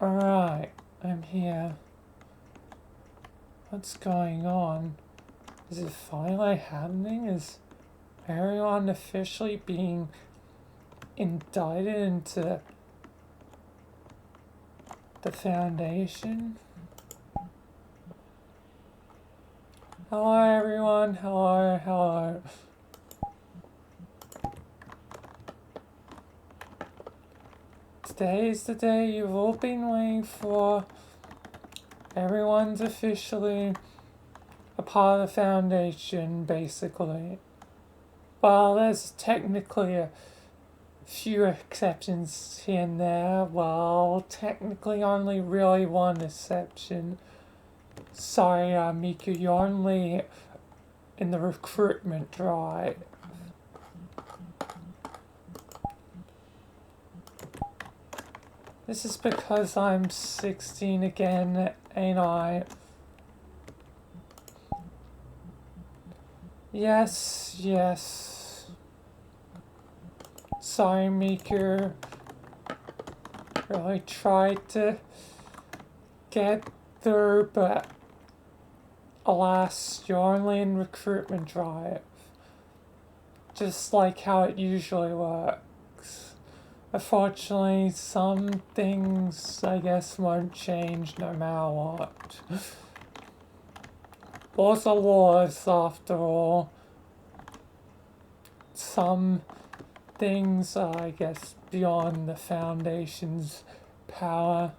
Alright, I'm here. What's going on? Is it finally happening? Is everyone officially being indicted into the Foundation? Hello everyone, hello. Today is the day you've all been waiting for. Everyone's officially a part of the Foundation, basically. Well, there's technically a few exceptions here and there. Well, technically only really one exception. Sorry, Miku, you're only in the recruitment drive. This is because I'm 16 again, ain't I? Yes. Sorry, Miku. Really tried to get through, but alas, you're only in recruitment drive. Just like how it usually works. Unfortunately, some things, I guess, won't change no matter what. Laws are laws, after all. Some things are, I guess, beyond the Foundation's power.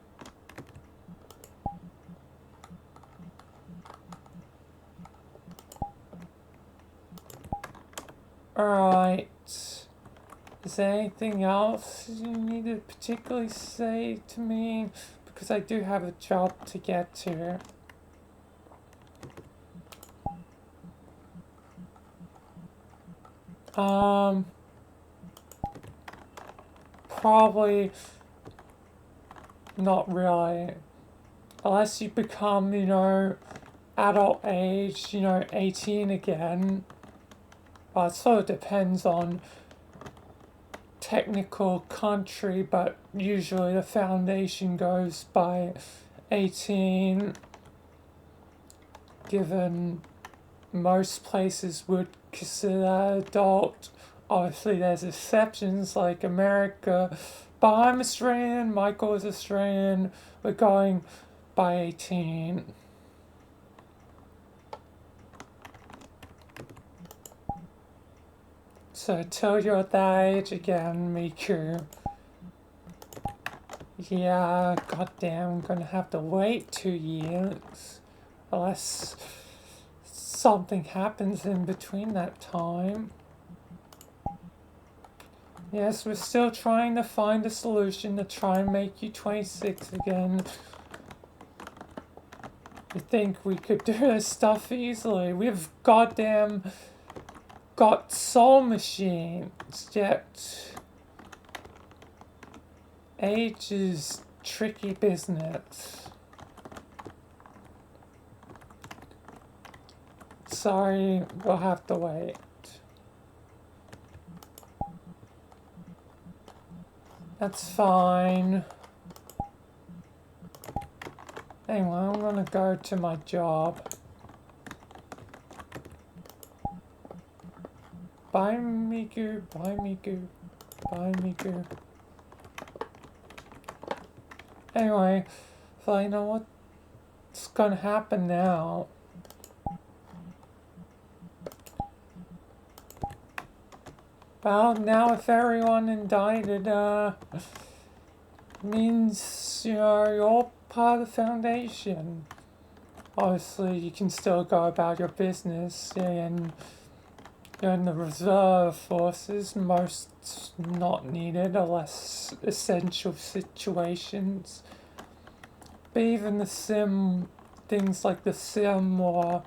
Alright. Is there anything else you need to particularly say to me? Because I do have a job to get to. Probably not really. Unless you become, adult age, 18 again. Well, it sort of depends on technical country, but usually the Foundation goes by 18, given most places would consider adult. Obviously there's exceptions like America, but I'm Australian, Michael is Australian, we're going by 18. So till you're that age again, Miku. Yeah, goddamn, I'm gonna have to wait 2 years. Unless something happens in between that time. Yes, we're still trying to find a solution to try and make you 26 again. You think we could do this stuff easily? We've goddamn got soul machines, yet age is tricky business. Sorry, we'll have to wait. That's fine. Anyway, I'm gonna go to my job. Bye, Miku. Bye, Miku. Bye, Miku. Anyway, Vilayna, what's gonna happen now? Well, now if everyone indicted, means, you're part of the Foundation. Obviously, you can still go about your business, and you're in the reserve forces, most not needed unless essential situations. But even the sim, things like the sim, or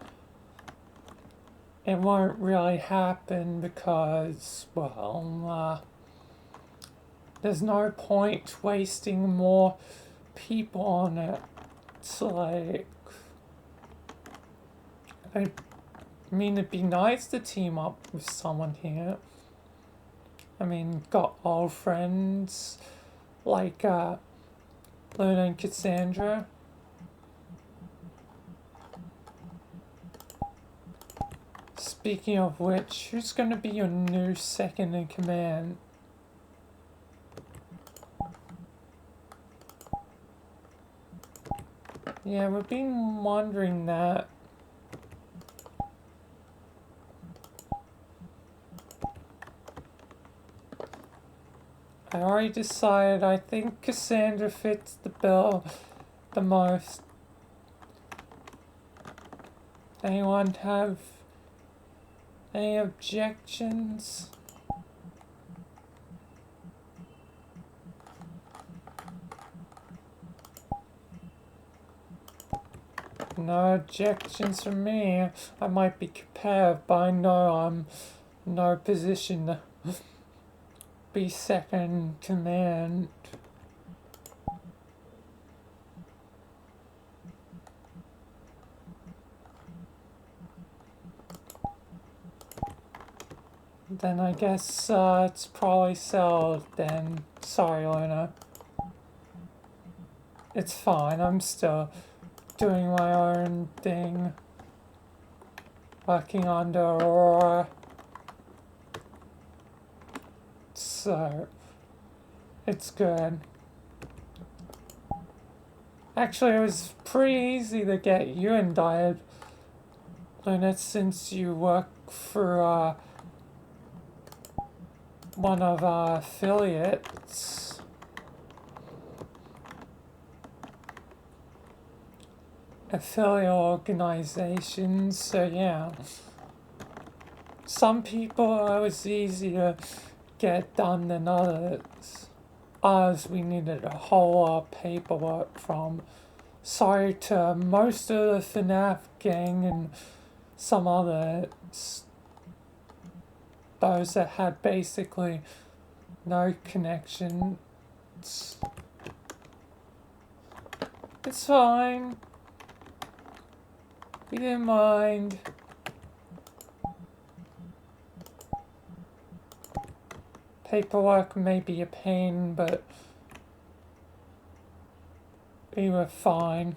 it won't really happen because, well, there's no point wasting more people on it. It's like, I mean, it'd be nice to team up with someone here. I mean, got old friends like Lilith and Cassandra. Speaking of which, who's going to be your new second in command? Yeah, we've been wondering that. I already decided I think Cassandra fits the bill the most. Anyone have any objections? No objections from me. I might be compared, but I know I'm in no position to be second in command. Then I guess it's probably settled then. Sorry, Luna. It's fine, I'm still doing my own thing. Working under Aurora. So, it's good. Actually, it was pretty easy to get you indicted, Luna, since you work for one of our affiliates. Affiliate organizations, so yeah. Some people it was easier to get done than others. Ours we needed a whole lot of paperwork from. Sorry to most of the FNAF gang and some others. Those that had basically no connections. It's fine. We didn't mind. Paperwork may be a pain, but we were fine.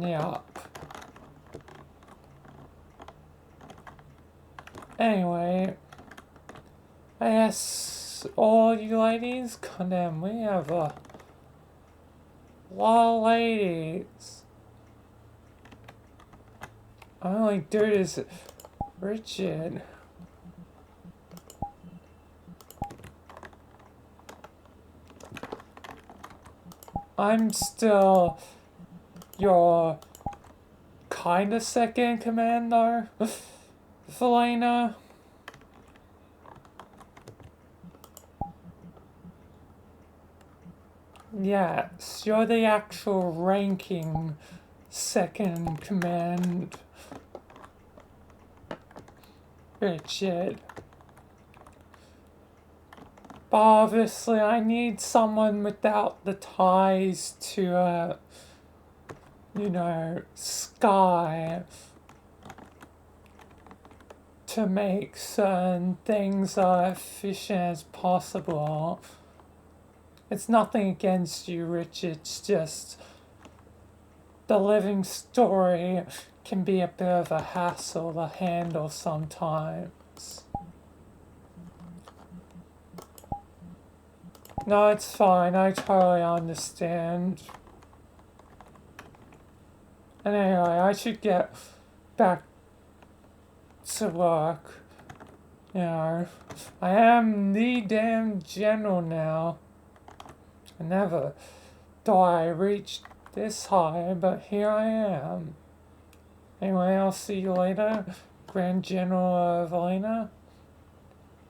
Yup. Anyway, I guess all you ladies, condemn, we have a lot of ladies. My only dude is Richard. I'm still your kinda second in command though, Vilayna. Yes, you're the actual ranking second in command, Richard. But obviously I need someone without the ties to, you know, Sky to make certain things as efficient as possible. It's nothing against you, Rich, it's just the living story can be a bit of a hassle to handle sometimes. No, it's fine, I totally understand. And anyway, I should get back to work. You know, I am the damn general now. I never thought I reached this high, but here I am. Anyway, I'll see you later, Grand General Vilayna.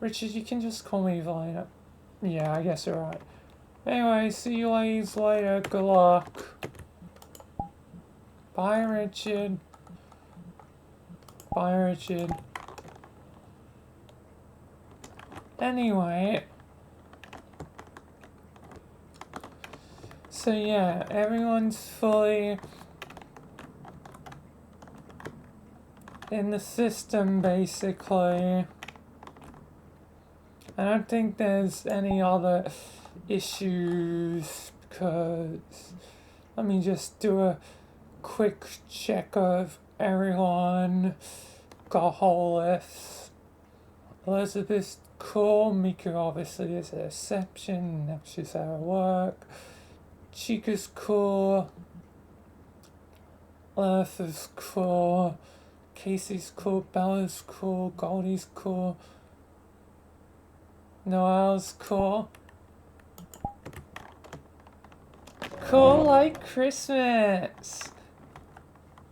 Richard, you can just call me Vilayna. Yeah, I guess you're right. Anyway, see you ladies later. Good luck. Bye, Richard. Bye, Richard. Anyway. So yeah, everyone's fully in the system, basically. I don't think there's any other issues, because let me just do a quick check of everyone. Got a whole list. Elizabeth's cool. Mika obviously is an exception. Now she's out of work. Chica's cool. Lilith is cool. Casey's cool. Bella's cool. Goldie's cool. Noelle's cool. Cool like Christmas.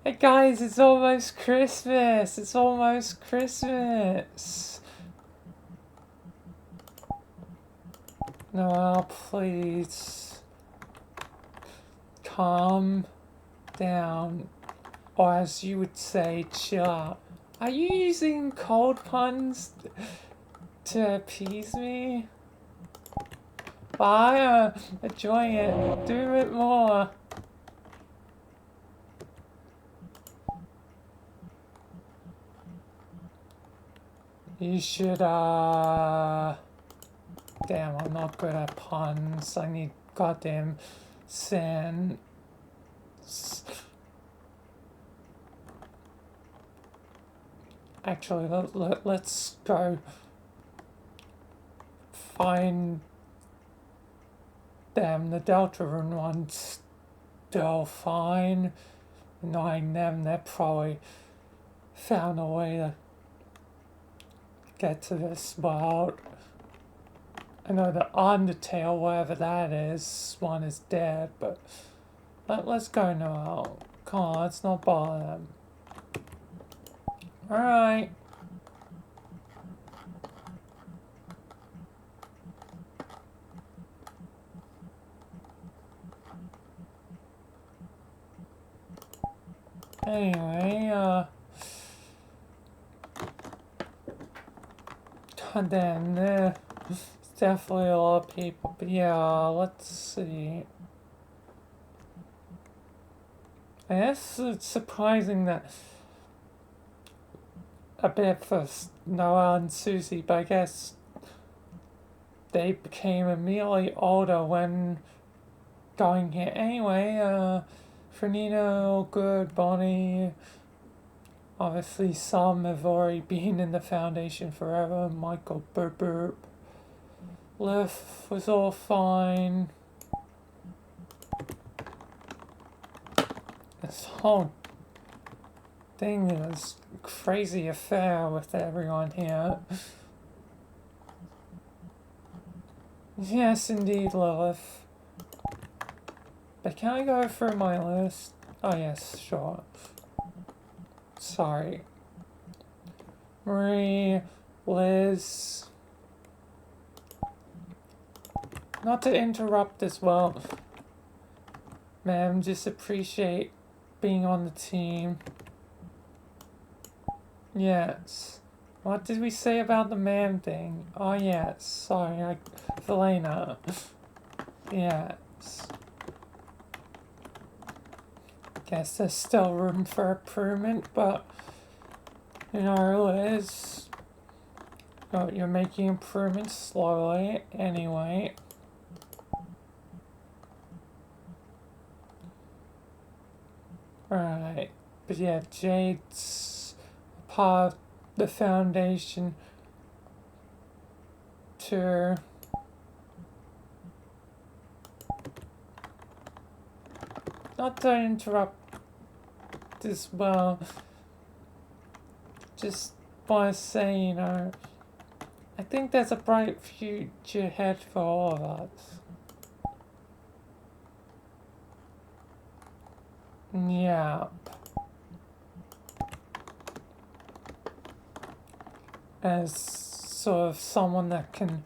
Hey guys, it's almost Christmas. It's almost Christmas. Noelle, please calm down. Or as you would say, chill out. Are you using cold puns to appease me? Well, I enjoy it. Do it more. You should, damn, I'm not good at puns. I need goddamn sense. Actually, let's go find them. The Deltarune one's still fine. Knowing them, they probably found a way to get to this world. I know the Undertale, whatever that is, one is dead, but let's go now. Come on, let's not bother them. Alright. Anyway, god damn, there's definitely a lot of people, but yeah, let's see. I guess it's surprising that a bit for Noelle and Susie, but I guess they became immediately older when going here. Anyway, Fernino, good, Bonnie. Obviously, some have already been in the Foundation forever. Michael, burp burp. Liv was all fine. This whole thing is a crazy affair with everyone here. Yes, indeed, Lilith. But can I go through my list? Oh, yes, sure. Sorry. Marie, Liz. Not to interrupt as well, ma'am, just appreciate being on the team. Yes. What did we say about the ma'am thing? Oh, yes. Sorry, Vilayna. Yes. Guess there's still room for improvement, but you know, Liz, you're making improvements slowly anyway. Right, but yeah, Jade's part of the Foundation too. Not to interrupt as well, just want to say, you know, I think there's a bright future ahead for all of us. Yeah. As sort of someone that can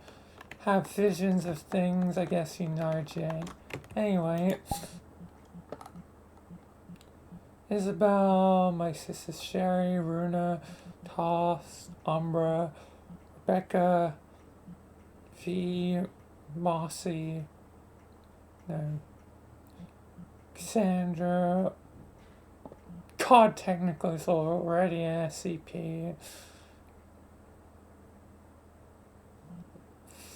have visions of things, I guess you know, Jay. Anyway, Isabel, my sister Sherry, Runa, Toss, Umbra, Rebecca, V, Mossy, no, Cassandra, God, technically it's already an SCP.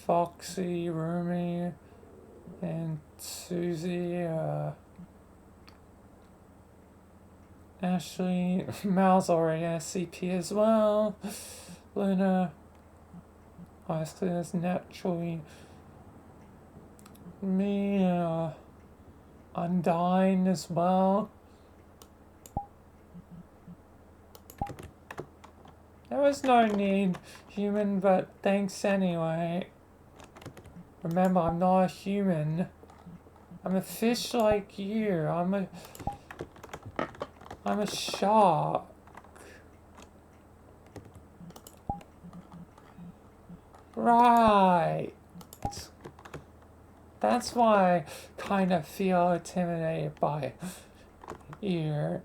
Foxy, Rumi, and Susie, Ashley, Mal's already SCP as well. Luna, obviously that's naturally me, Undyne as well. There was no need, human, but thanks anyway. Remember, I'm not a human. I'm a fish like you. I'm a shark. Right. That's why I kind of feel intimidated by you.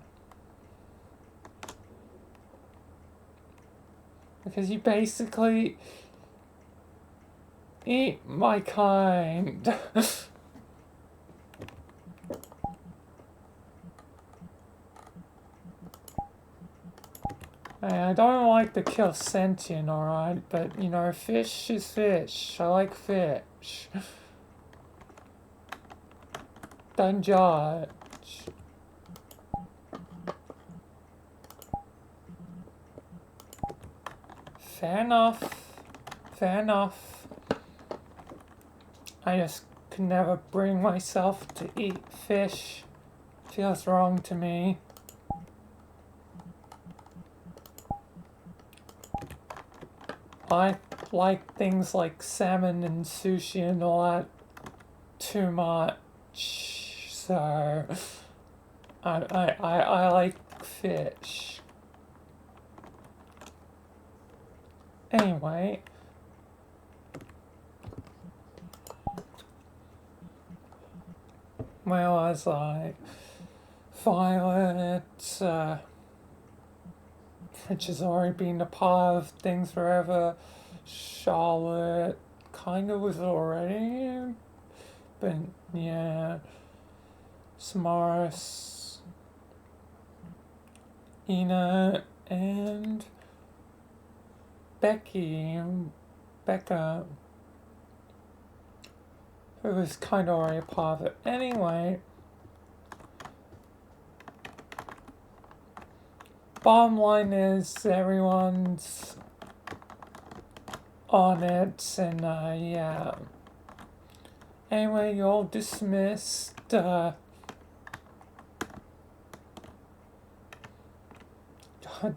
Because you basically eat my kind. I don't like to kill sentient, alright? But, you know, fish is fish. I like fish. Don't judge. Fair enough. Fair enough. I just could never bring myself to eat fish. Feels wrong to me. I like things like salmon and sushi and all that too much, so I like fish. Anyway, where was I? Violet, which has already been a part of things forever. Charlotte kind of was already, but yeah. Samaras, Ina, and Becca, who was kind of already a part of it. Anyway, bottom line is everyone's on it, and yeah. Anyway, you're all dismissed. God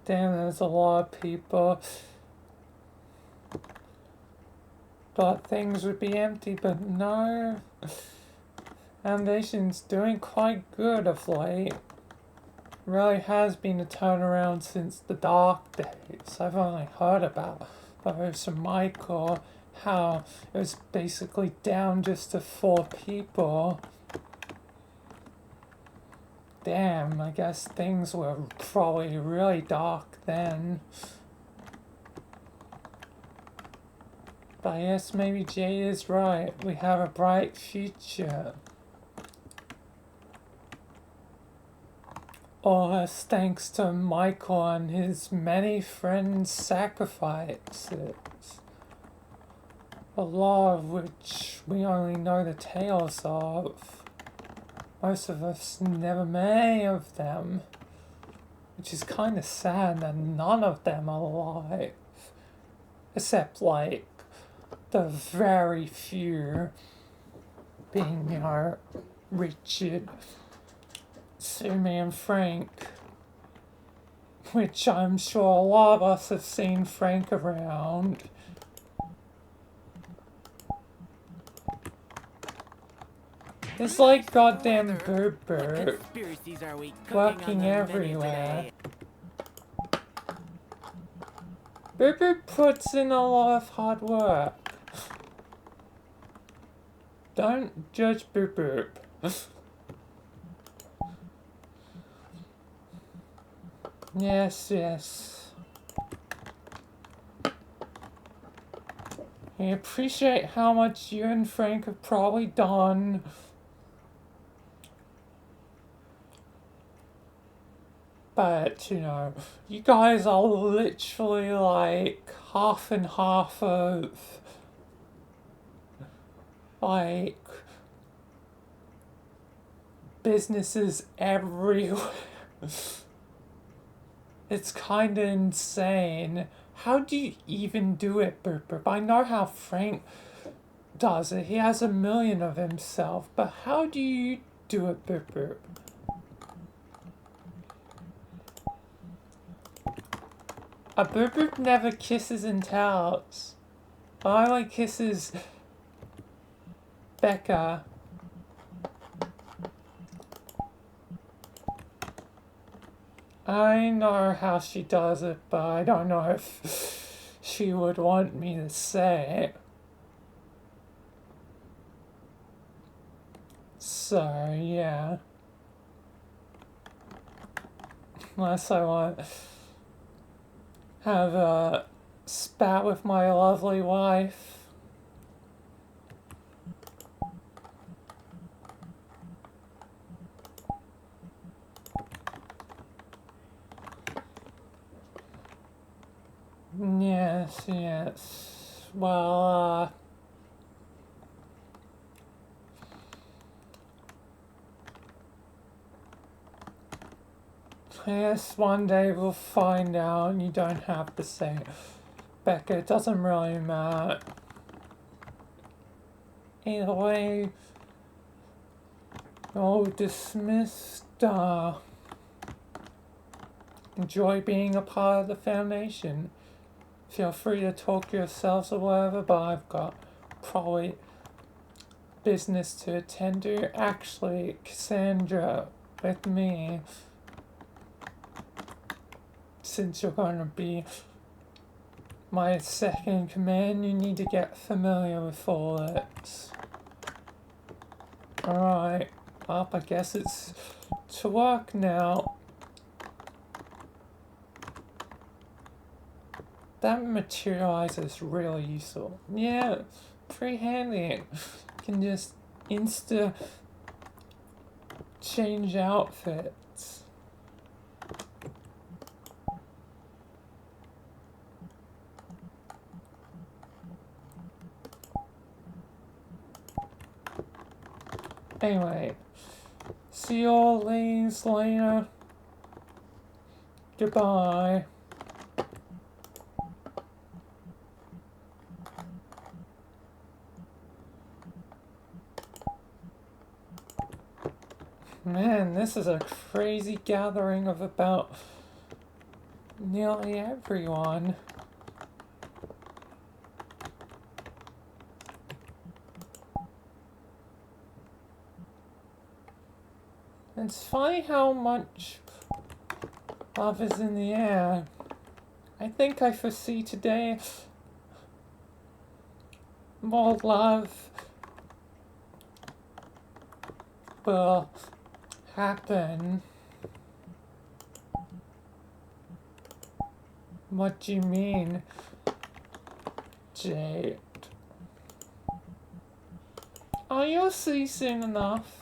damn, there's a lot of people. Thought things would be empty, but no. Foundation's doing quite good of late. Really has been a turnaround since the dark days. I've only heard about those from Michael, how it was basically down just to 4 people. Damn, I guess things were probably really dark then. But yes, maybe Jade is right. We have a bright future. All this thanks to Michael and his many friends' sacrifices. A lot of which we only know the tales of. Most of us never met any of them. Which is kind of sad that none of them are alive. Except, like, the very few being, you know, Richard, Sumi, and Frank. Which I'm sure a lot of us have seen Frank around. It's like goddamn Boo Boo working everywhere. Boo Boo puts in a lot of hard work. Don't judge Boo Boo. Yes, yes. I appreciate how much you and Frank have probably done. But, you guys are literally like half and half of like businesses everywhere. It's kind of insane. How do you even do it, Boop Boop? I know how Frank does it. He has a million of himself. But how do you do it, Boop Boop? A Boop Boop never kisses and tells. I only kisses Becca. I know how she does it, but I don't know if she would want me to say it. So, yeah. Unless I want to have a spat with my lovely wife. Yes. Well, I guess one day we'll find out, and you don't have to say, Becca, it doesn't really matter. Either way, you're dismissed. Enjoy being a part of the Foundation. Feel free to talk yourselves or whatever, but I've got probably business to attend to. Actually, Cassandra, with me, since you're going to be my second in command, you need to get familiar with all it. Alright, well, I guess it's to work now. That materializer is really useful. Yeah, pretty handy. You can just insta change outfits. Anyway, see you all ladies later. Goodbye. Man, this is a crazy gathering of about nearly everyone. It's funny how much love is in the air. I think I foresee today more love will happen. What do you mean, Jade? Oh, you'll see soon enough.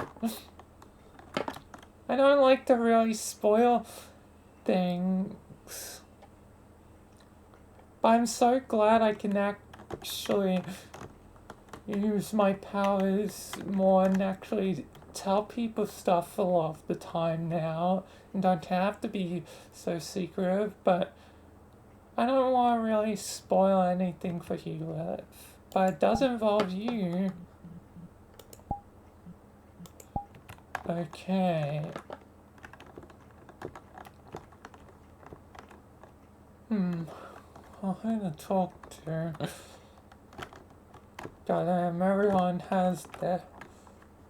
I don't like to really spoil things. But I'm so glad I can actually use my powers more and actually tell people stuff a lot of the time now. And don't have to be so secretive, but I don't want to really spoil anything for you, Lilith. But it does involve you. Okay. Who to talk to? Goddamn, everyone has their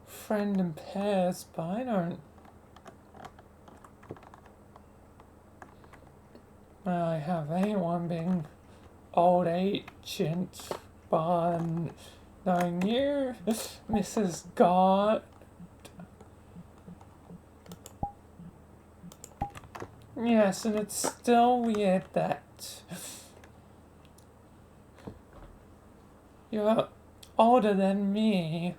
friend in pairs, but I don't really have anyone being old ancient, but knowing you, Mrs. God. Yes, and it's still weird that you're older than me.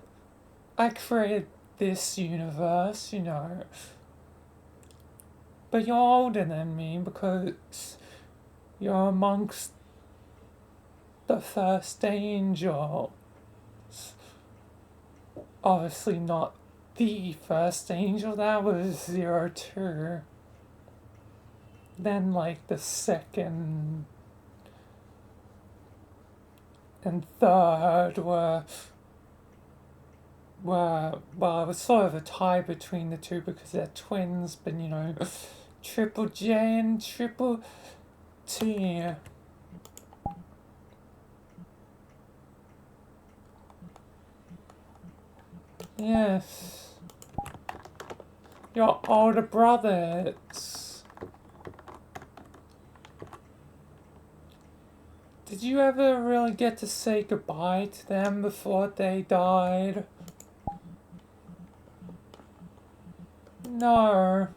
I created this universe, but But you're older than me because you're amongst the first angels. Obviously not the first angel, that was 02. Then like the second and third were well, it was sort of a tie between the two because they're twins, but you know, Triple J and Triple T. Yes. Your older brothers. Did you ever really get to say goodbye to them before they died? No.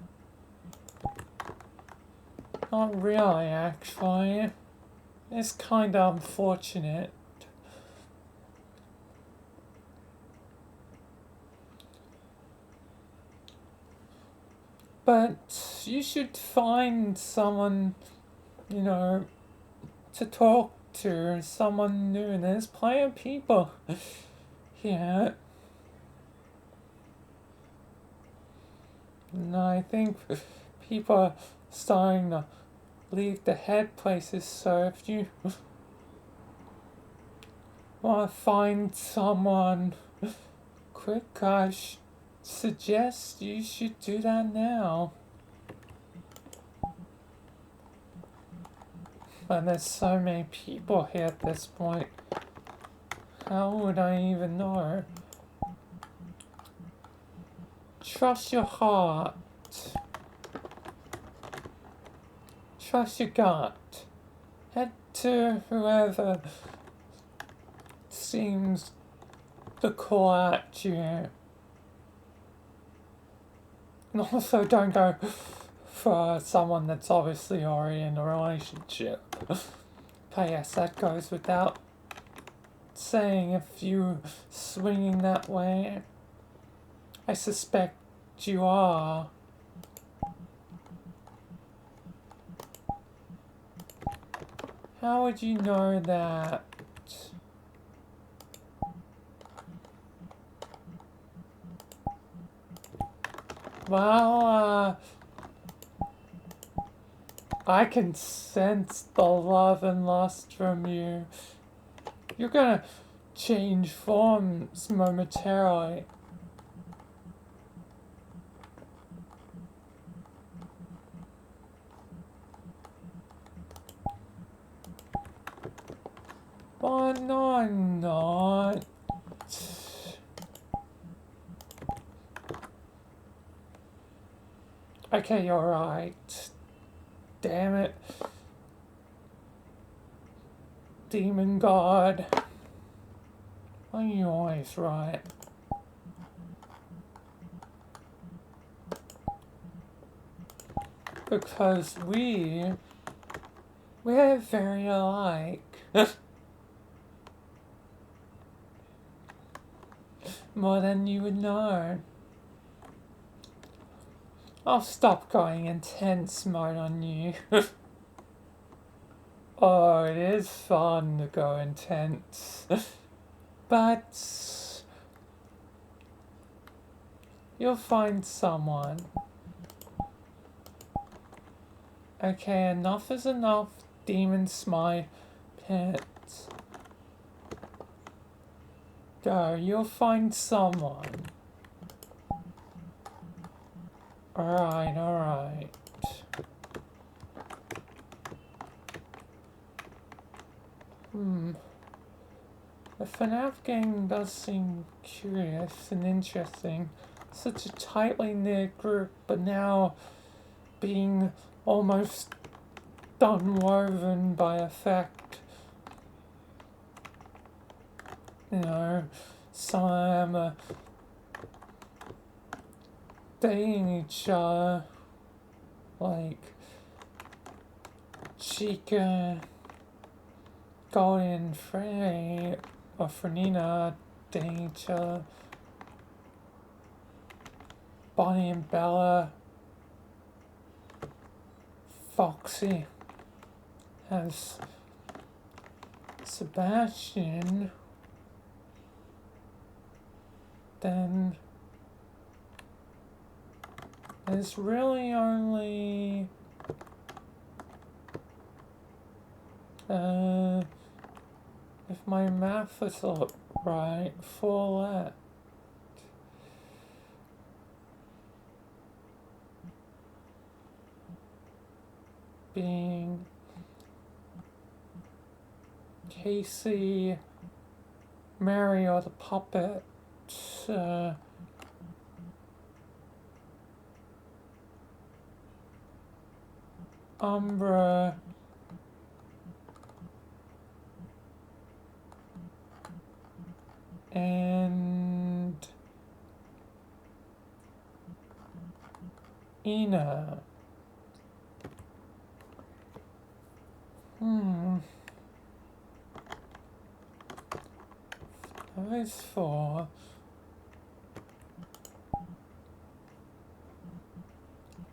Not really, actually. It's kinda unfortunate. But you should find someone, you know, to talk to, someone new. There's plenty of people here. And I think people are starting to leave the head places, so if you want to find someone quick, I suggest you should do that now. But there's so many people here at this point. How would I even know? Trust your heart. Trust your gut. Head to whoever seems to call at you. And also don't go for someone that's obviously already in a relationship. But yes, that goes without saying if you swinging that way. I suspect you are. How would you know that? Well, I can sense the love and lust from you. You're gonna change forms momentarily. Oh, no, I'm not. Okay, you're right. Damn it. Demon God. Why are you always right? Because we're very alike. More than you would know. I'll stop going intense mode on you. Oh, it is fun to go intense. But you'll find someone. Okay, enough is enough. Demons, my pets. Go, you'll find someone. Alright, alright. The FNAF game does seem curious and interesting. Such a tightly knit group, but now being almost unwoven by effect. You know, some of them are dating each other, like Chica, Golden Freddy, or Frenina dating each other, Bonnie and Bella, Foxy has Sebastian, then there's really only if my math is right, Follett. Being Casey, Mary or the puppet, Umbra, and Ina. Those four.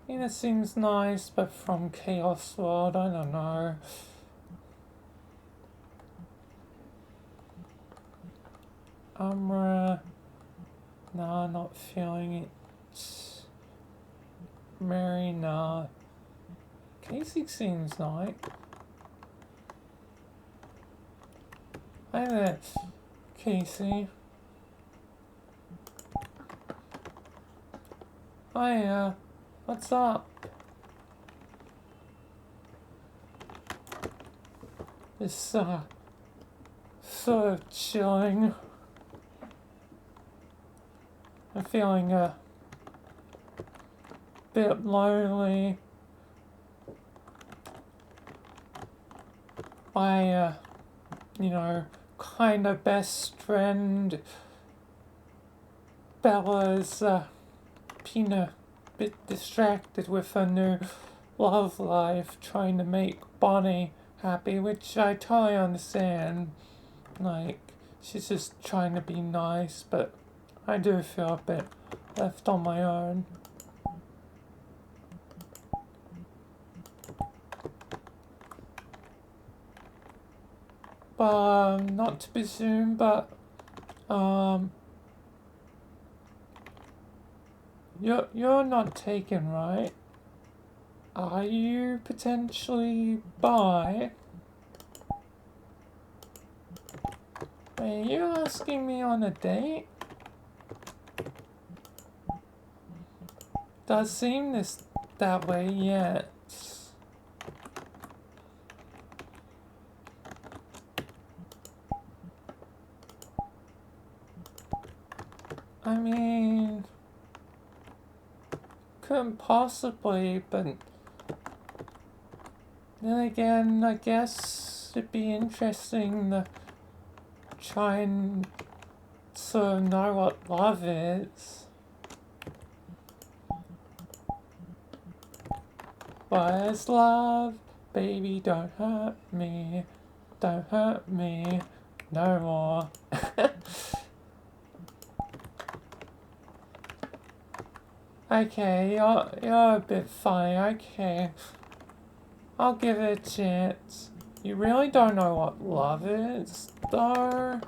Ina seems nice, but from Chaos World, I don't know. Umbra, nah, not feeling it. Mary, nah. Casey seems nice. Hi there, Casey. Hiya, what's up? Just sort of chilling. I'm feeling a bit lonely. My, kind of best friend, Bella's, been a bit distracted with her new love life, trying to make Bonnie happy, which I totally understand. Like, she's just trying to be nice, but I do feel a bit left on my own. But, not to presume, but, you're not taken, right? Are you potentially bi? Are you asking me on a date? Does seem that way, yet. I mean, couldn't possibly, but then again, I guess it'd be interesting to try and sort of know what love is. What is love? Baby, don't hurt me. Don't hurt me no more. Okay, you're a bit funny. Okay, I'll give it a chance. You really don't know what love is, though?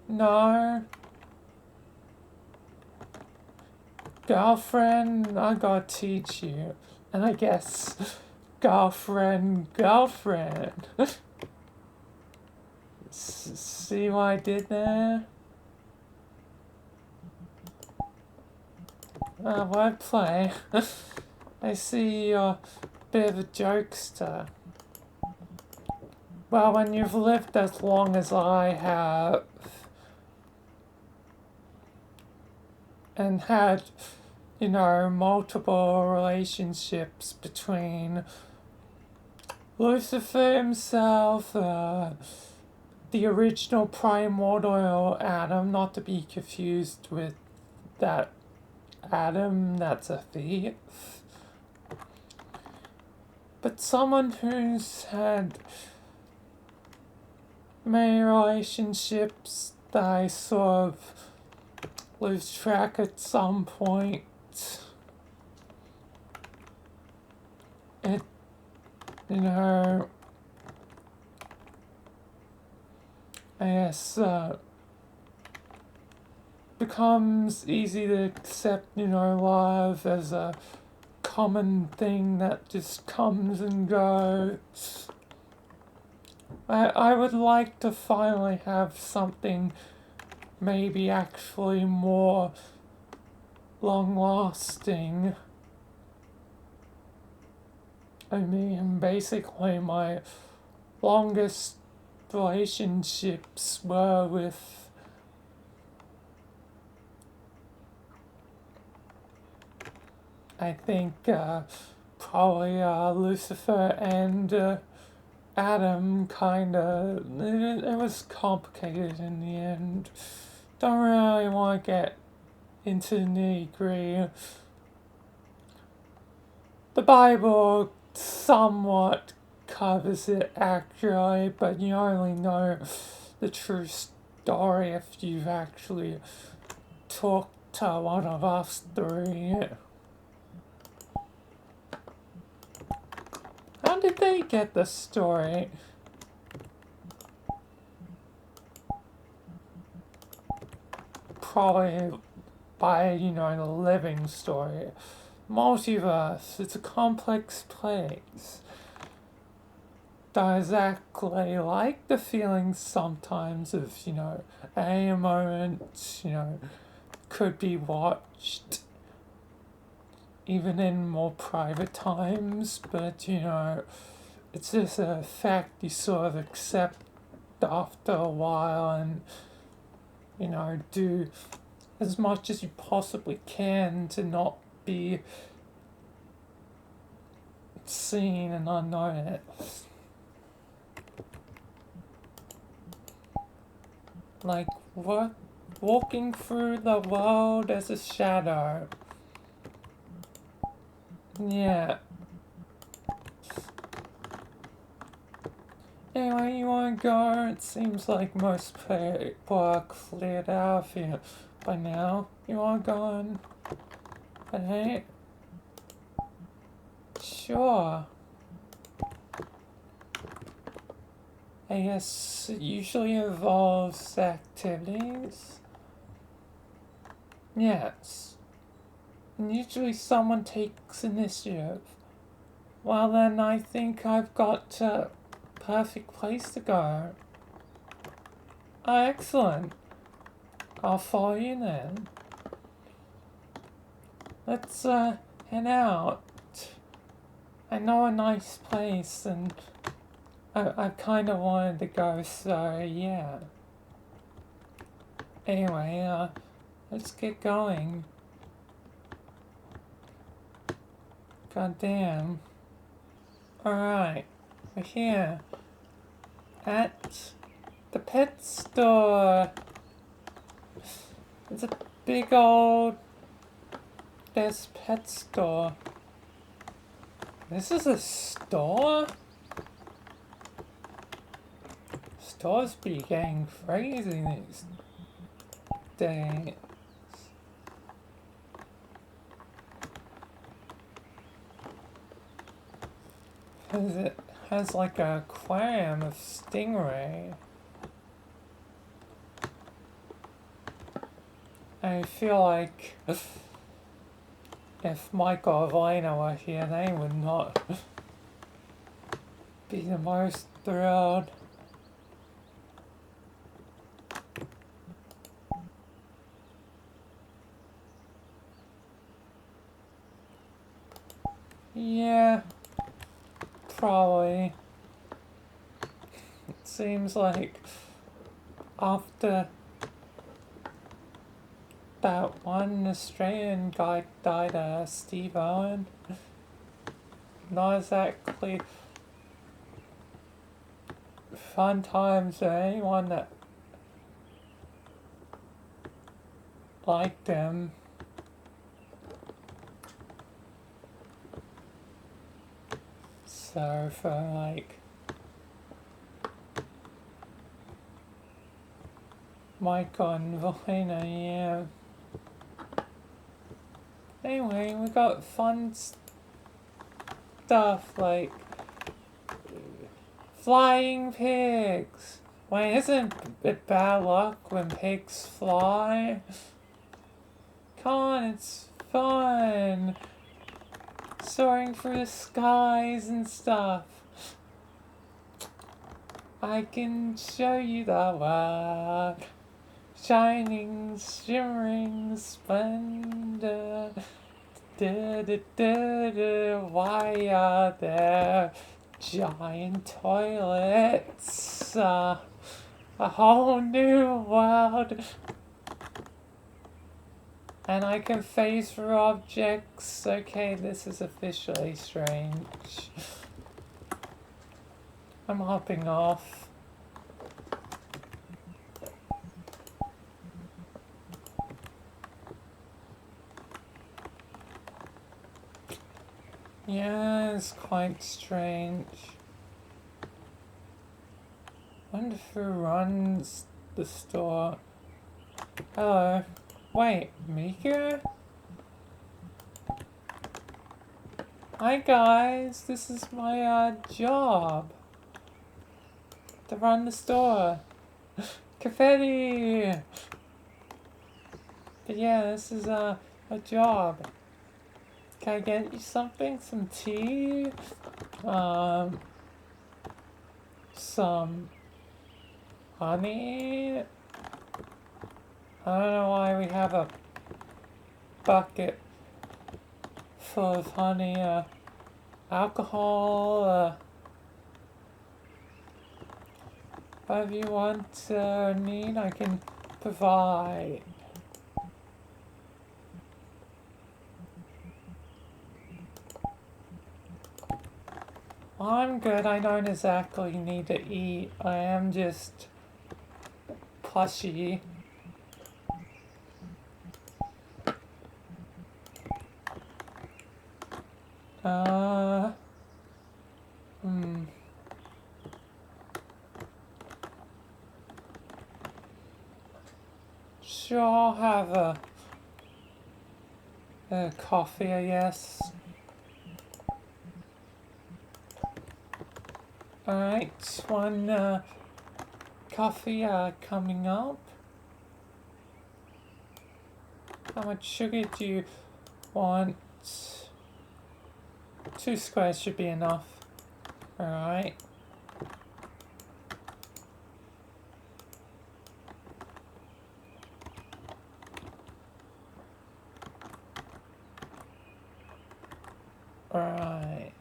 No? Girlfriend, I gotta teach you. And I guess, girlfriend. See what I did there? Wordplay. I see you're a bit of a jokester. Well, when you've lived as long as I have, and had, multiple relationships between Lucifer himself, the original primordial Adam, not to be confused with that Adam that's a thief, but someone who's had many relationships that I sort of lose track at some point. you know, I guess, becomes easy to accept, you know, love as a common thing that just comes and goes. I would like to finally have something maybe actually more long lasting. I mean, basically, my longest relationships were with I think probably Lucifer and Adam kinda. It was complicated in the end. Don't really want to get into the nitty gritty. The Bible somewhat covers it accurately, but you only know the true story if you've actually talked to one of us three. How did they get the story? Probably by, you know, the living story. Multiverse, it's a complex place. Exactly like the feeling sometimes of, you know, a moment, you know, could be watched even in more private times, but, you know, it's just a fact you sort of accept after a while and, you know, do as much as you possibly can to not be seen and unnoticed. Like, what? Walking through the world as a shadow. Yeah. Anyway, you wanna go? It seems like most people are cleared out here by now. You wanna go on? Hey? Sure. I guess it usually involves activities. Yes. And usually someone takes initiative. Well then, I think I've got a perfect place to go. Oh, excellent. I'll follow you then. Let's head out. I know a nice place and I kind of wanted to go, so yeah. Anyway, let's get going. God damn. Alright, we're here at the pet store. It's a big old there's pet store. This is a store? Stores be getting crazy these days. Cause it has like an aquarium of stingray. I feel like if Michael or Vilayna were here, they would not be the most thrilled. Yeah, probably. It seems like after that one Australian guy died, Steve Owen, not exactly fun times for anyone that liked him. So for like Michael and Vilayna, yeah. Anyway, we got fun stuff like Flying pigs! Wait, isn't it bad luck when pigs fly? Come on, it's fun! Soaring through the skies and stuff. I can show you the world. Shining, shimmering splendor. Why are there giant toilets? A whole new world. And I can phase through objects. Okay, this is officially strange. I'm hopping off. Yeah, it's quite strange. Wonder who runs the store. Hello. Wait, Mika? Hi guys, this is my job. To run the store. Confetti! But yeah, this is a job. Can I get you something? Some tea? Some honey? I don't know why we have a bucket full of honey, alcohol, whatever you want or need, I can provide. I'm good, I don't exactly need to eat, I am just plushy. Sure, I'll have a coffee, I guess. Alright, one coffee coming up. How much sugar do you want? 2 squares should be enough. Alright. Alright.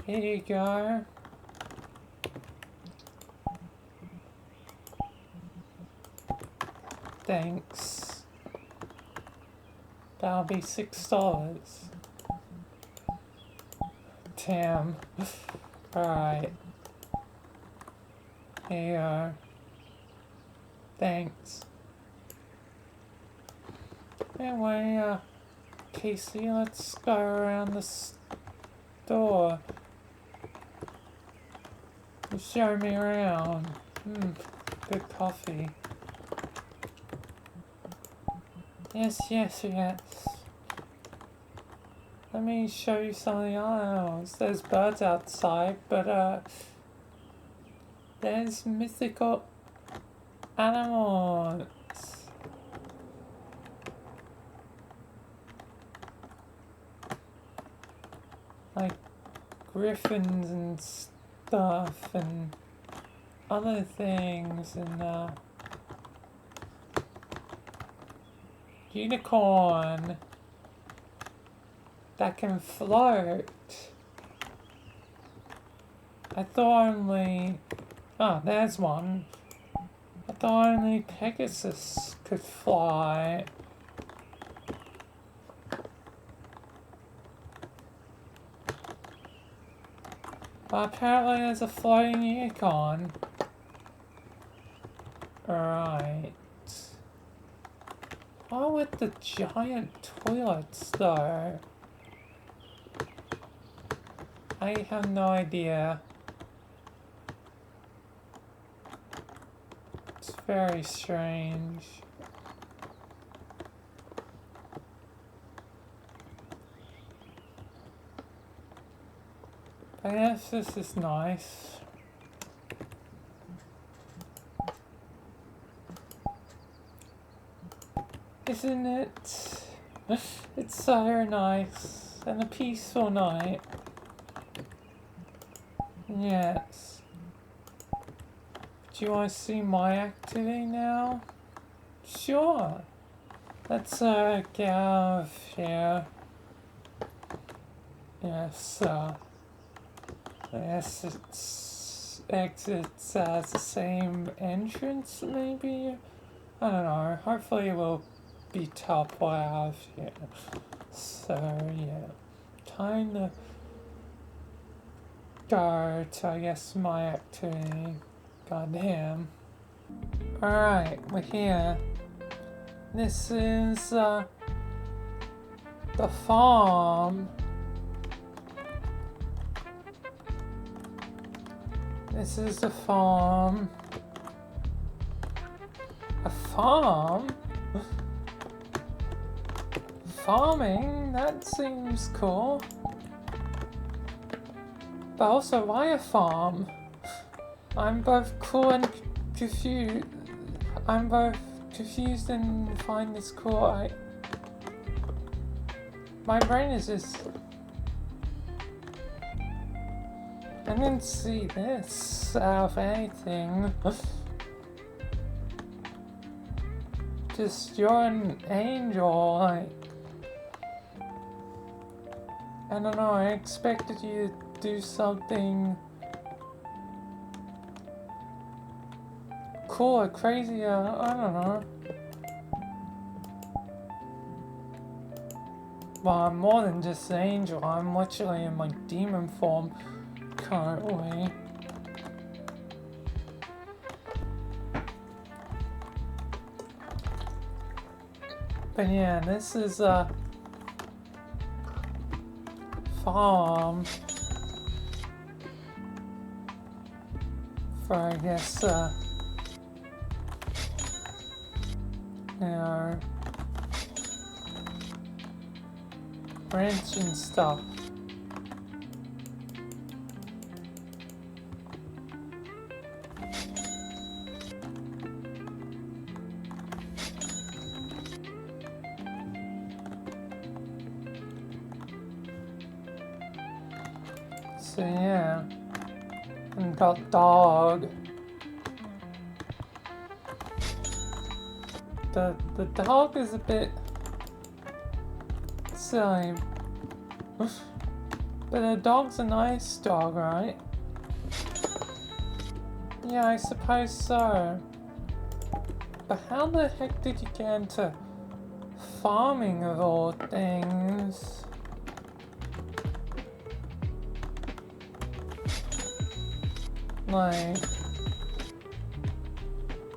Here you go. Thanks. That'll be $6. Damn. Alright. Here you are. Thanks. Anyway, Casey, let's go around the store. You show me around. Good coffee. Yes. Let me show you something else. There's birds outside, but there's mythical animals. Like griffins and stuff and other things and unicorn that can float. I thought only... Oh, there's one. I thought only Pegasus could fly. But apparently there's a floating unicorn. Alright. What with the giant toilets though? I have no idea. It's very strange. I guess this is nice. Isn't it? It's so nice and a peaceful night. Yes. Do you want to see my activity now? Sure. Let's get out of here. Yes, I guess it's exits as the same entrance, maybe? I don't know. Hopefully we'll be teleported out of here. So, yeah. Time to go to, I guess, my activity. Goddamn. Alright, we're here. This is, the farm. This is the farm. A farm? Farming? That seems cool. But also, why a farm? I'm both cool and confused. I'm both confused and find this cool. My brain is just... I didn't see this out of anything. Just, you're an angel, like... I don't know, I expected you to do something... cool or crazy, I don't know. Well, I'm more than just an angel, I'm literally in my demon form currently. But yeah, this is a farm for, I guess, you know, ranch and stuff. So yeah, and got dog. The dog is a bit silly, but the dog's a nice dog, right? Yeah, I suppose so. But how the heck did you get into farming of all things? Like,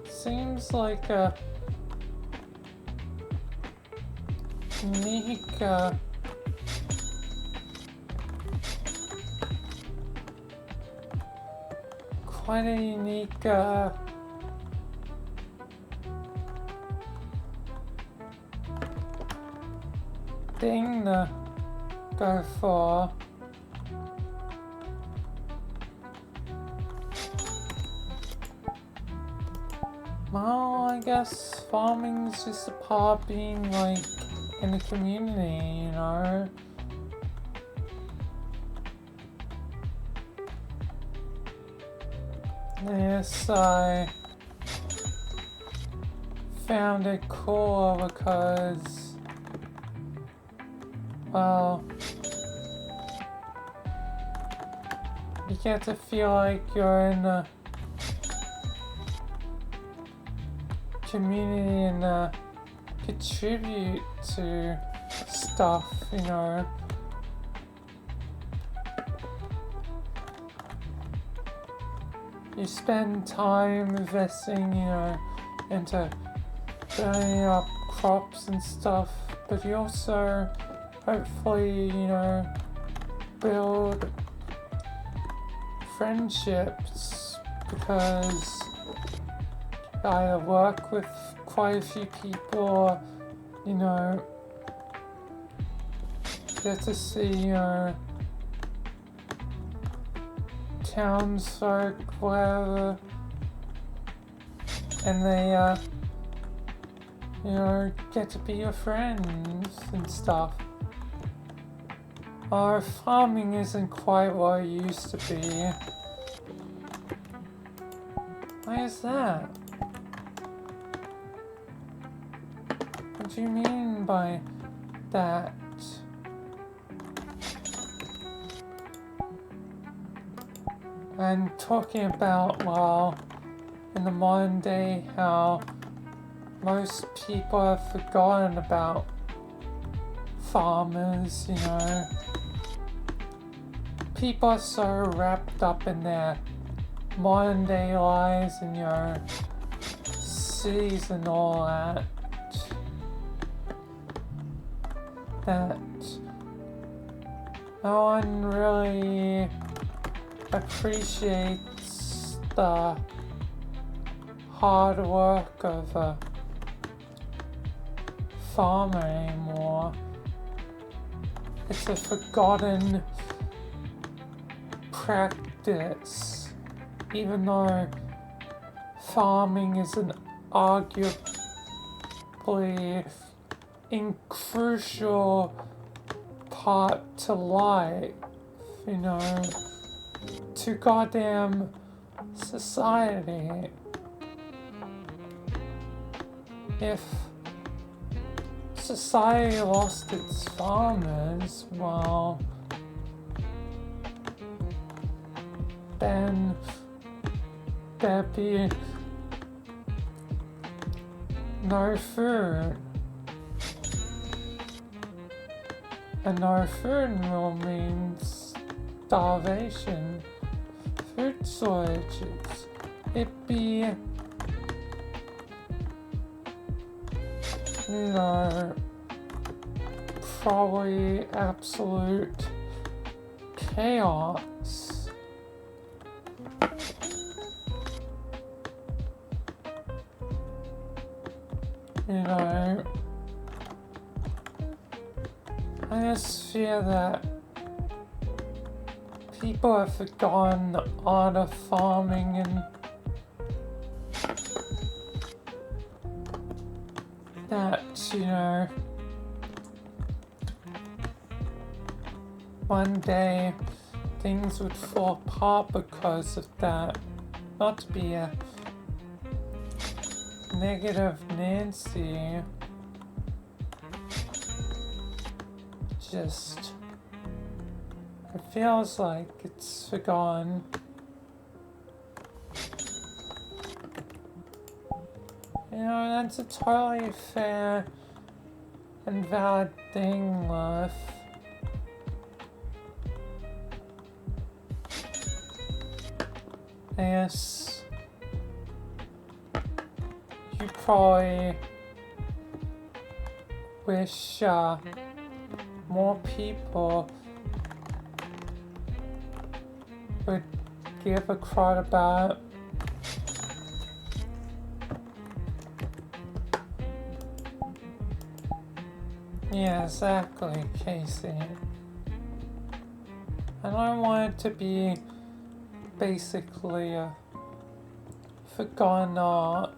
seems like a unique, quite a unique, thing to go for. Well, I guess farming's just a part of being, like, in the community, you know? Yes, I found it cool because, well, you get to feel like you're in a community and contribute to stuff, you know. You spend time investing, you know, into building up crops and stuff, but you also hopefully, you know, build friendships because I work with quite a few people, you know, get to see, you know, townsfolk, whatever, and they, you know, get to be your friends and stuff. Our farming isn't quite what it used to be. Why is that? What do you mean by that? And talking about, well, in the modern day, how most people have forgotten about farmers, you know. People are so wrapped up in their modern day lives and your cities and all that, that no one really appreciates the hard work of a farmer anymore. It's a forgotten practice, even though farming is an arguably crucial part to life, you know, to goddamn society. If society lost its farmers, well, then there'd be no food. And no food will mean starvation, food shortages. It'd be, you know, probably absolute chaos. You know, I just fear that people have forgotten the art of farming and that, you know, one day things would fall apart because of that. Not to be a negative Nancy, just it feels like it's forgotten. You know, that's a totally fair and valid thing, Lilith. Yes, you probably wish more people would give a crud about it. Yeah, exactly, Casey. I don't want it to be basically a forgotten art.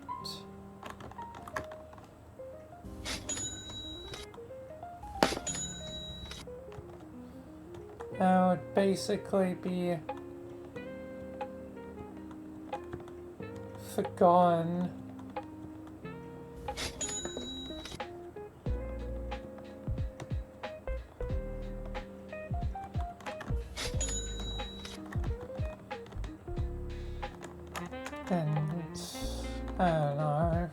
That would basically be forgotten. And I don't know.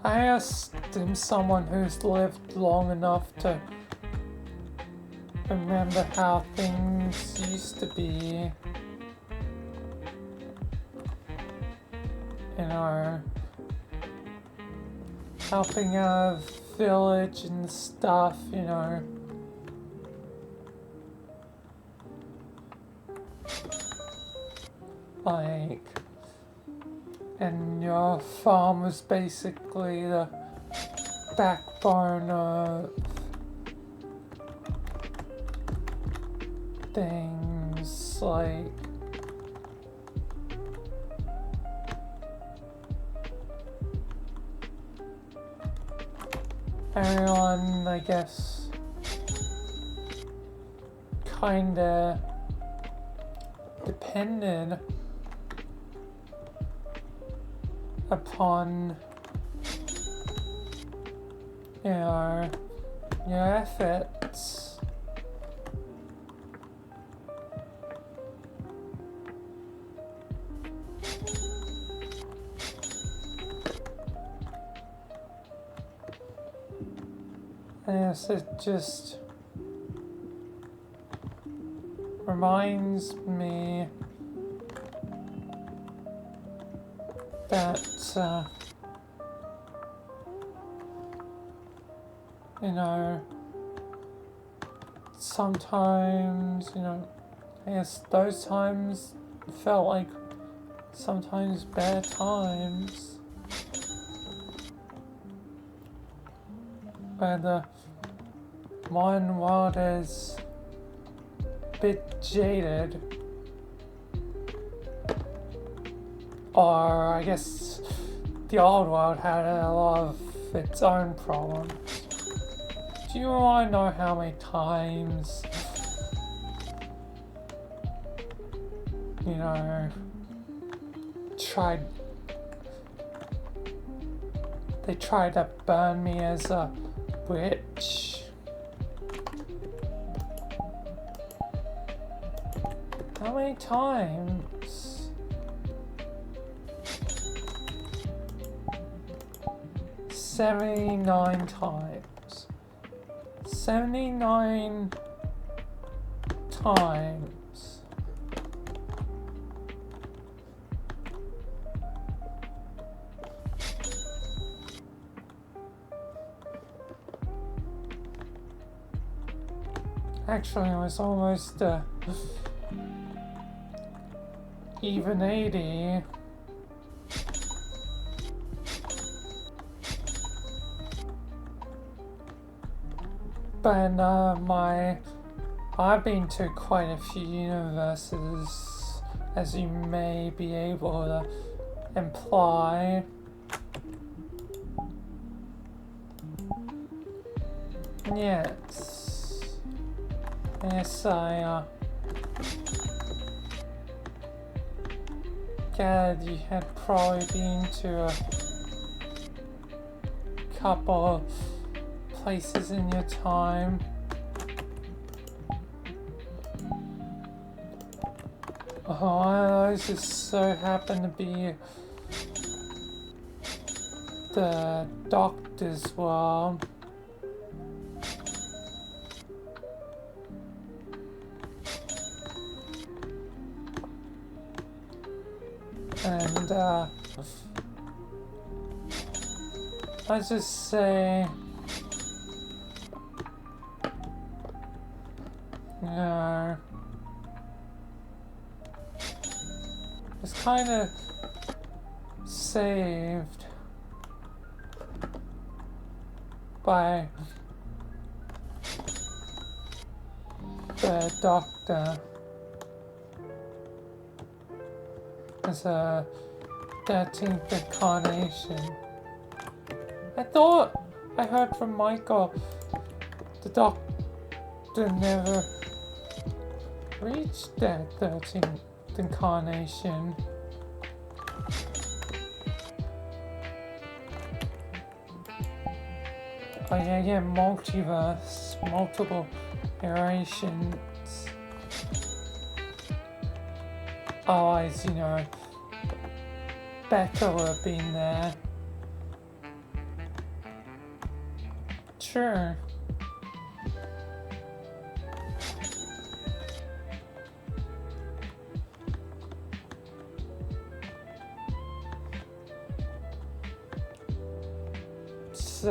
I just am someone who's lived long enough to remember how things used to be. You know, helping out a village and stuff, you know. Like, and your farm was basically the backbone of things. like everyone, I guess, kinda depended upon, you know, your efforts. Yes, it just reminds me that, you know, sometimes, you know, I guess those times felt like sometimes bad times. Where the modern world is a bit jaded. Or I guess the old world had a lot of its own problems. Do you want to know how many times, you know, they tried to burn me as a witch? How many times? 79 times. 79 times. Actually, it was almost even 80. But I've been to quite a few universes, as you may be able to imply. Yes. Yes, I gathered you had probably been to a couple of places in your time. Oh, one of those just so happened to be the doctor's world. And let's just say, you know, it's kind of saved by the doctor as a 13th incarnation. I thought I heard from Michael the doctor never reached that 13th incarnation. Oh yeah, multiverse, multiple iterations. Otherwise, you know, Becca would have been there. Sure. So,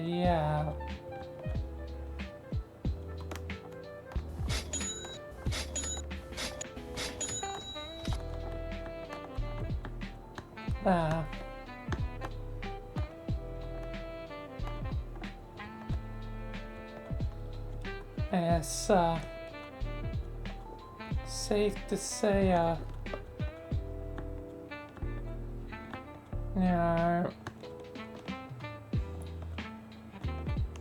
yeah. Yes, safe to say, you know,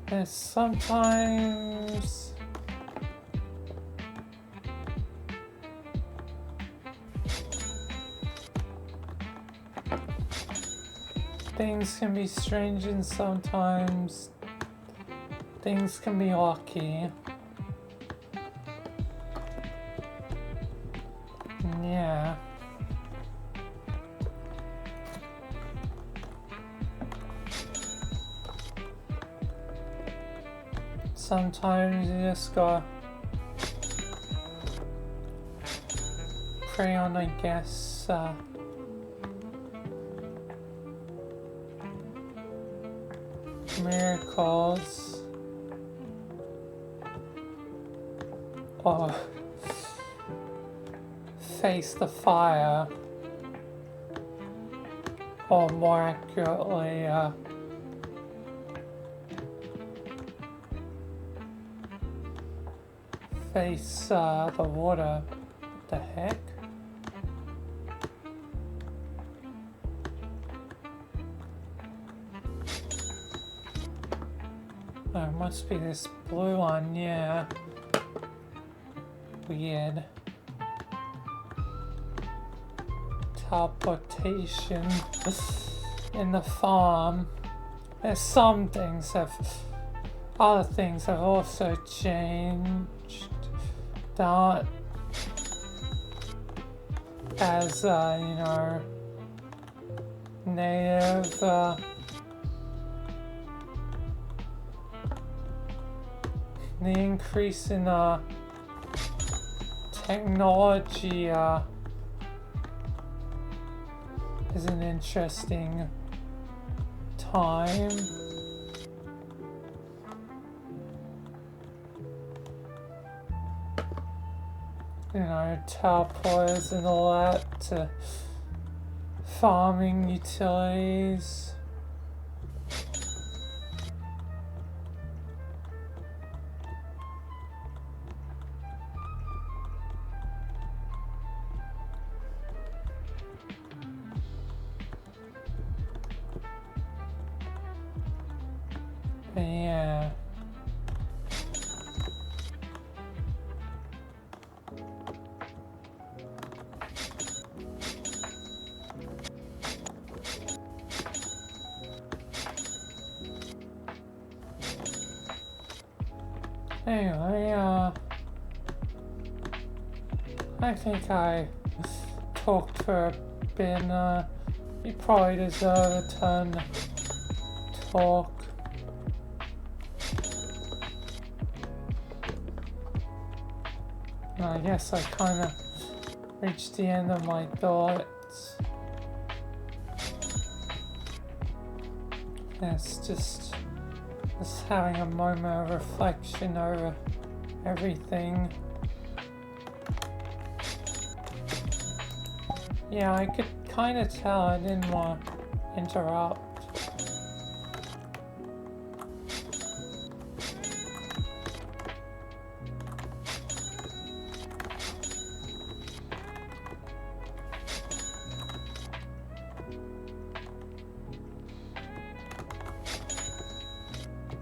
there's sometimes things can be strange and sometimes things can be lucky. Yeah. Sometimes you just gotta pray on, I guess, miracles, or face the fire, or more accurately, face the water. What the heck? Oh, it must be this blue one, yeah. Weird. Teleportation in the farm. There's some things other things have also changed. That as you know, native the increase in technology is an interesting time. You know, teleporters and all that to farming utilities. But yeah. Anyway, I think I talked for a bit. You probably deserve a turn to talk. And I guess I kind of reached the end of my thoughts. It's just having a moment of reflection over everything. Yeah, I could kind of tell I didn't want to interrupt.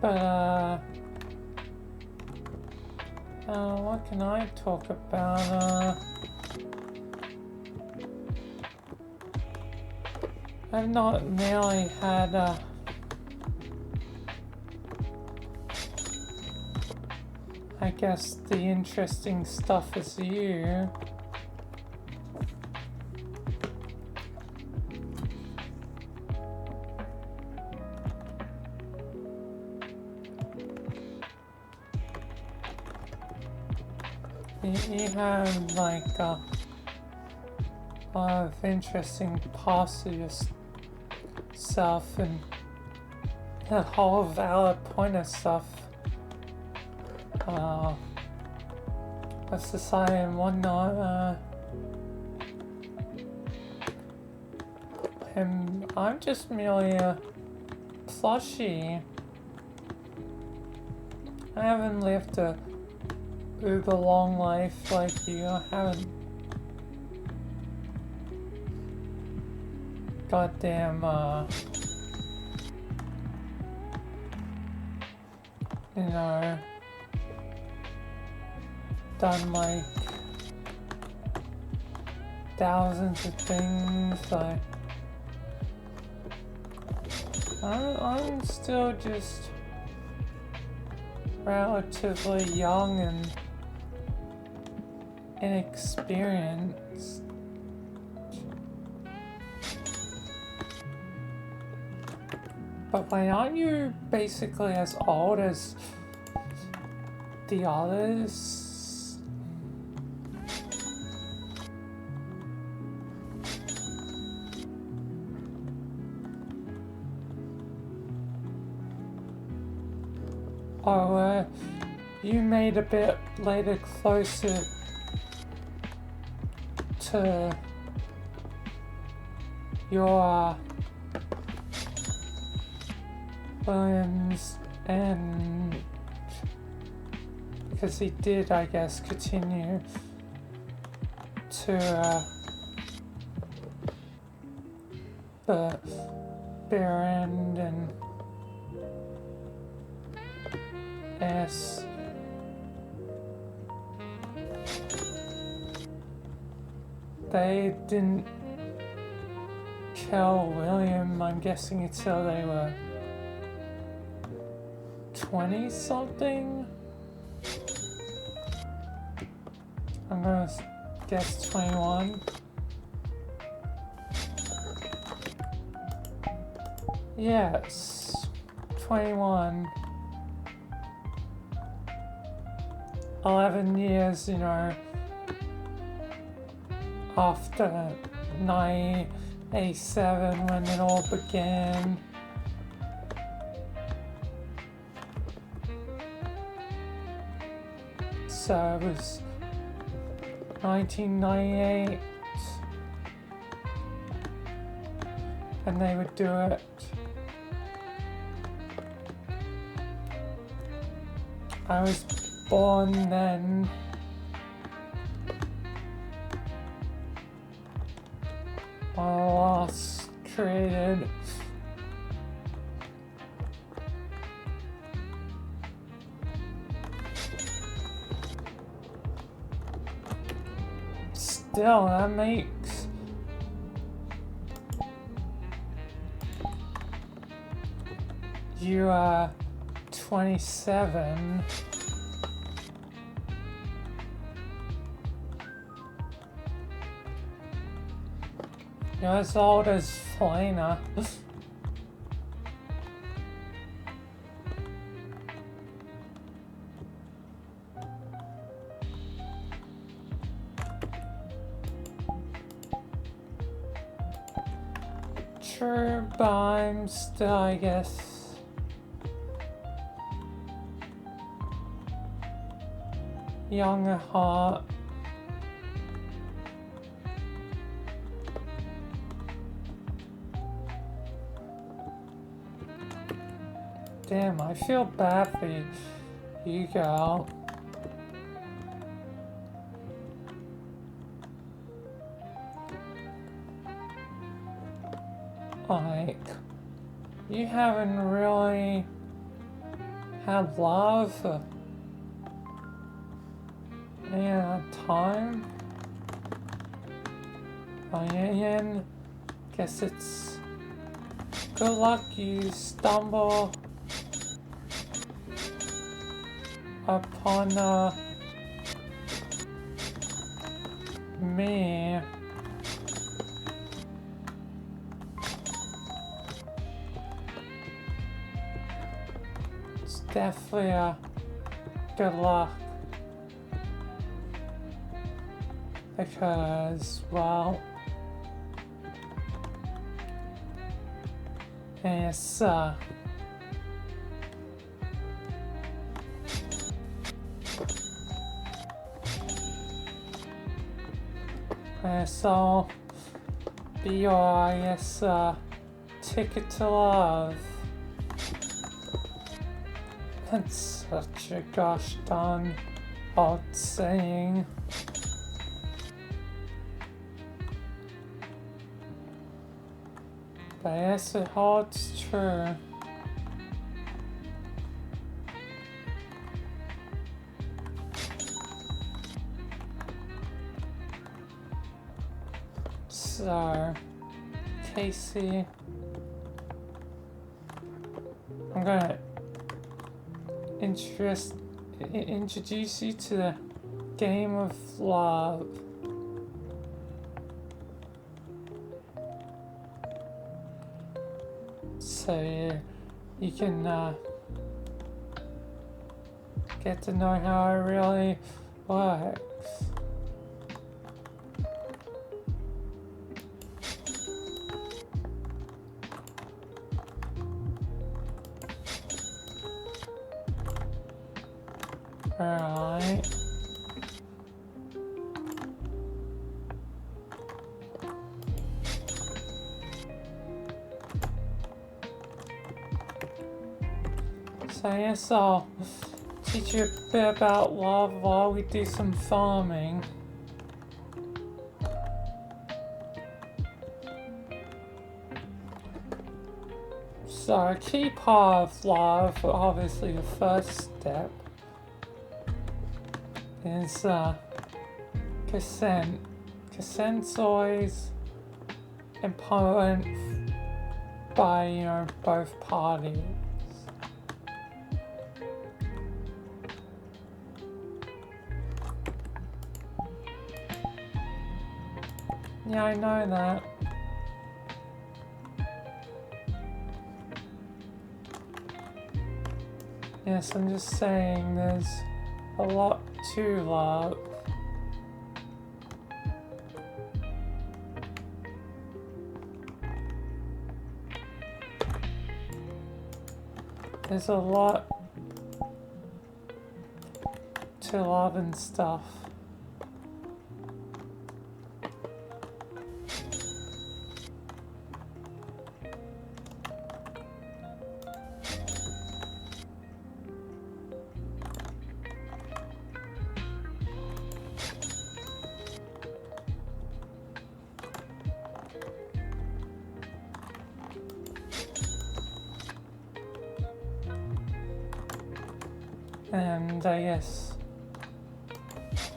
But, what can I talk about? I've not nearly had, I guess the interesting stuff is you. You have like a lot of interesting parts of yourself and a whole valid point of stuff. Of society and whatnot. And I'm just merely a plushie. I haven't lived a uber long life like you. I haven't goddamn, you know, done like thousands of things. Like, I'm still just relatively young and inexperienced. But why aren't you basically as old as the others? Oh, you made a bit later closer to your Williams and because he did, I guess, continue to the bitter end and yes. They didn't kill William, I'm guessing, until they were 20 something? I'm gonna guess 21. Yes, 21. 11 years, you know, after 1987 when it all began. So it was 1998 and they would do it. I was born then. My last created still, that makes you 27. You're as old as Vilayna. True, but I'm still, I guess, young at heart. Damn, I feel bad for you girl. Like, you haven't really had love for any time. Oh yeah, guess it's good luck you stumble upon me. It's definitely a good luck because, well, it's so be your, I guess, ticket to love. That's such a gosh darn odd saying. But yes, it holds true. So, Casey, I'm gonna introduce you to the game of love. So you can get to know how it really works. Alright. So I guess I'll teach you a bit about love while we do some farming. So a key part of love, obviously the first step, is consent. Consent's always important by, both parties. Yeah, I know that. Yes, I'm just saying there's a lot to love. There's a lot to love and stuff. And I guess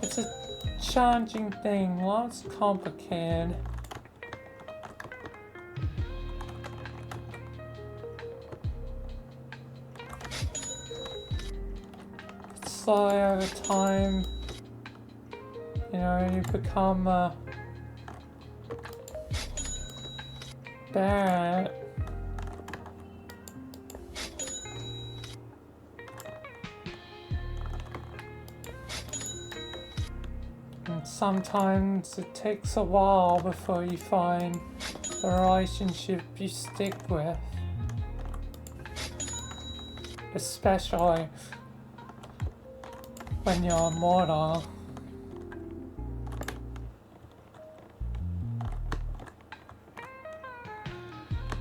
it's a challenging thing. Love's complicated. Slowly over time, you become bad. And sometimes it takes a while before you find the relationship you stick with. Especially when you're immortal.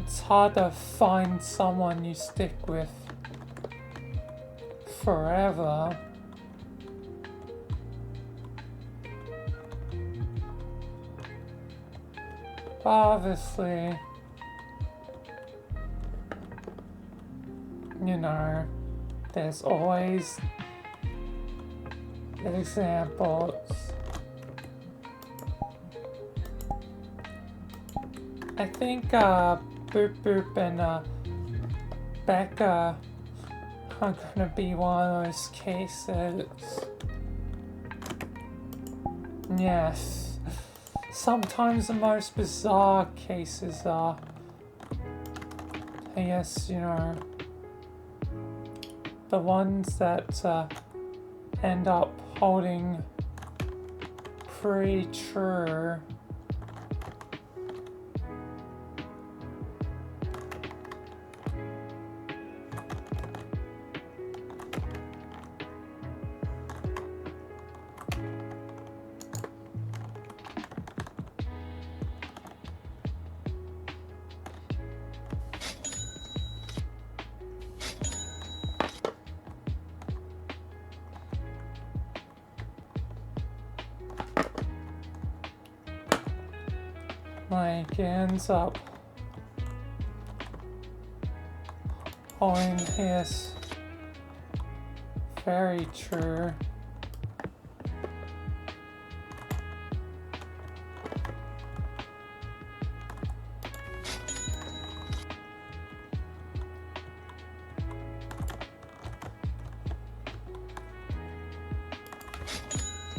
It's hard to find someone you stick with forever. But obviously, there's always examples. I think Boop Boop and Becca are gonna be one of those cases. Yes. Sometimes the most bizarre cases are, I guess, the ones that end up holding pretty true. like ends up holding his very true.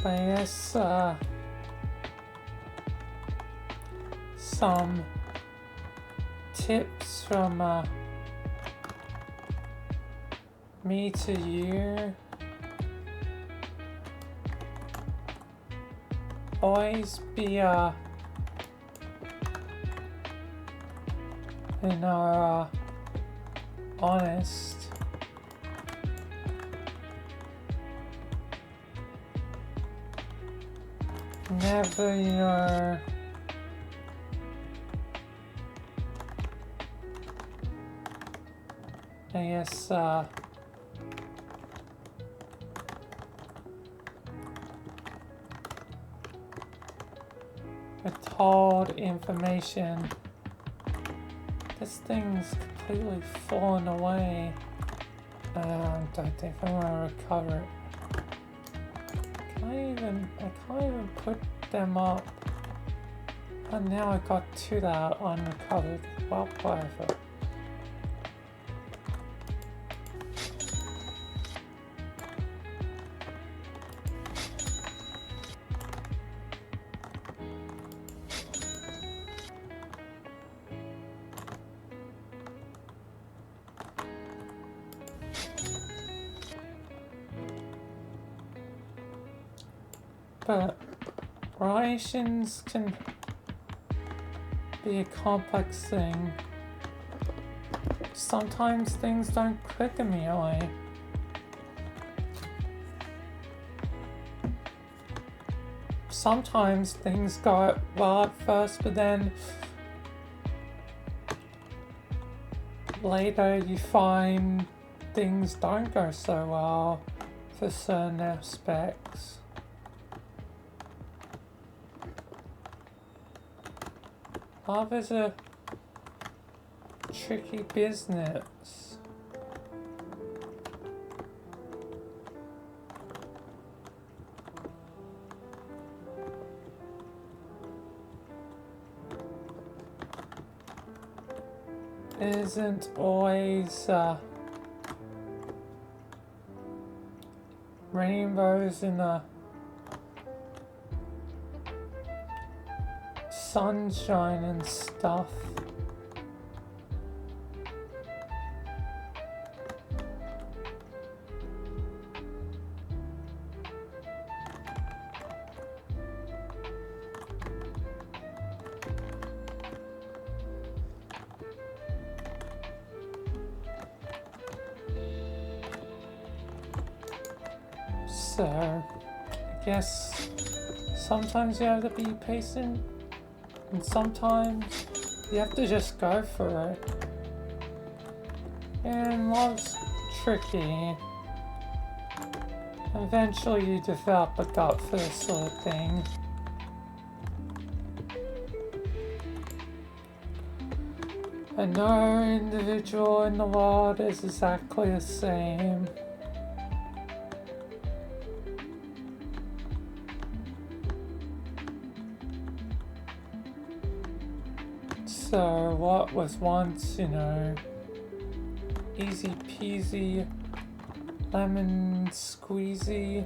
But yes, some tips from me to you. Always be honest. Never, I guess, withhold information. This thing's completely fallen away. I don't think I'm gonna recover it. I can't even put them up. And now I got two that are unrecovered. Well, whatever. But relations can be a complex thing. Sometimes things don't click immediately. Sometimes things go well at first, but then later you find things don't go so well for certain aspects. Love is a tricky business. It isn't always rainbows in the sunshine and stuff. So, I guess sometimes you have to be patient. And sometimes you have to just go for it. And love's tricky. Eventually you develop a gut for this sort of thing. And no individual in the world is exactly the same. So what was once, easy peasy, lemon squeezy,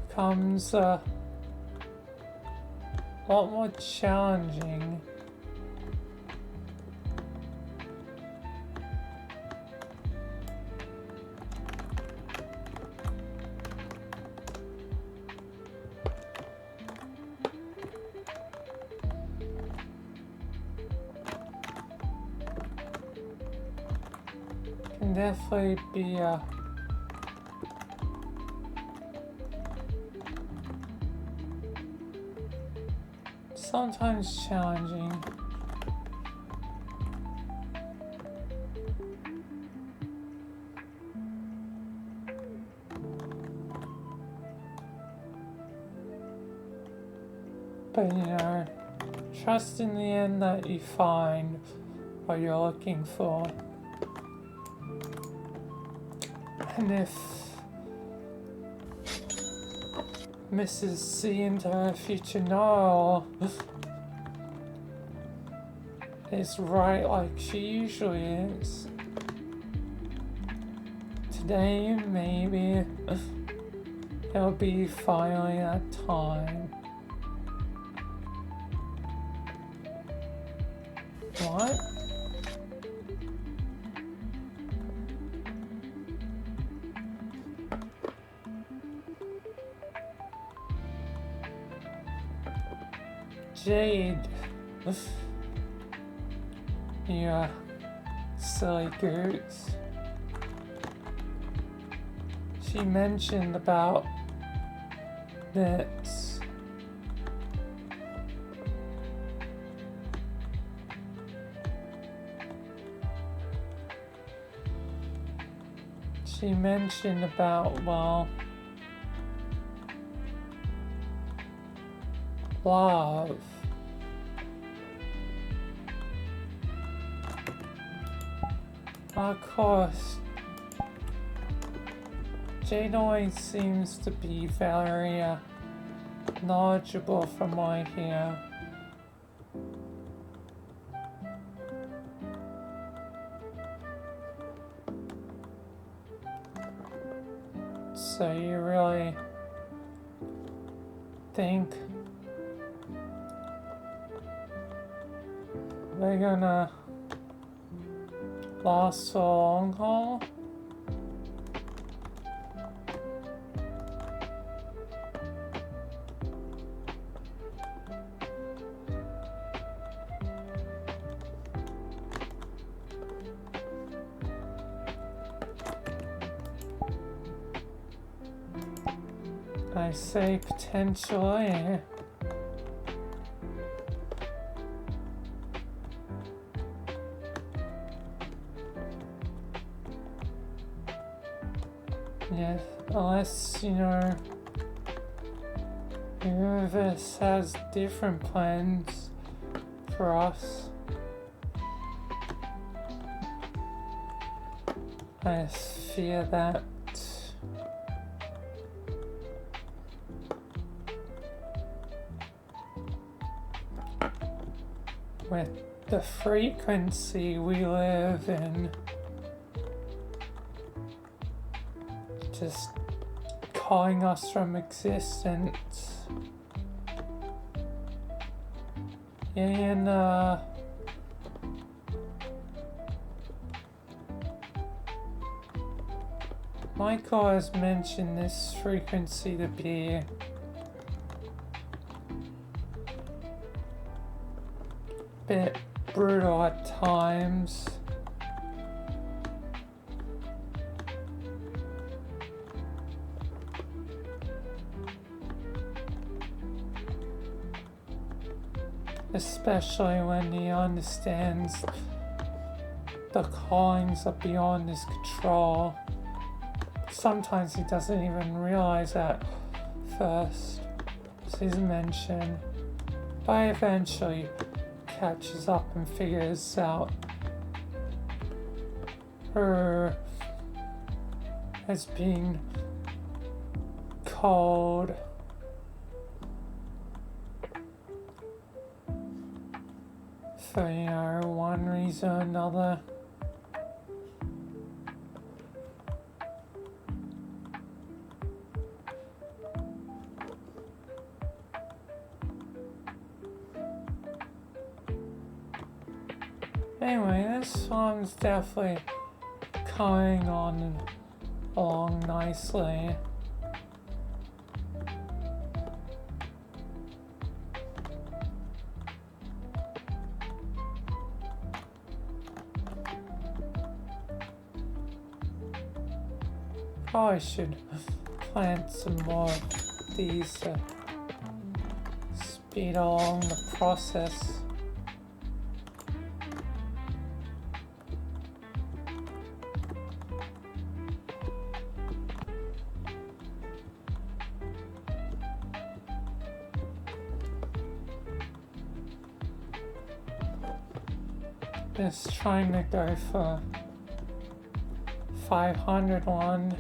becomes a lot more challenging. Can definitely be sometimes challenging. But trust in the end that you find what you're looking for. And if Mrs. C into her future Noel is right like she usually is, today maybe it'll be finally that time. What? Jade. You silly goots. She mentioned about this. She mentioned about, well, love. Of course, Jade always seems to be very knowledgeable from what I hear. So you really think they're gonna last for a long haul? I say potentially. Yeah, unless, universe has different plans for us. I fear that with the frequency we live in, just calling us from existence. And Michael has mentioned this frequency to be bit brutal at times. Especially when he understands the callings are beyond his control. Sometimes he doesn't even realize that first, as he's mentioned, but eventually catches up and figures out her as being called for, one reason or another. Anyway, this song's definitely coming on along nicely. Probably should plant some more of these to speed along the process. Just trying to go for 500 one to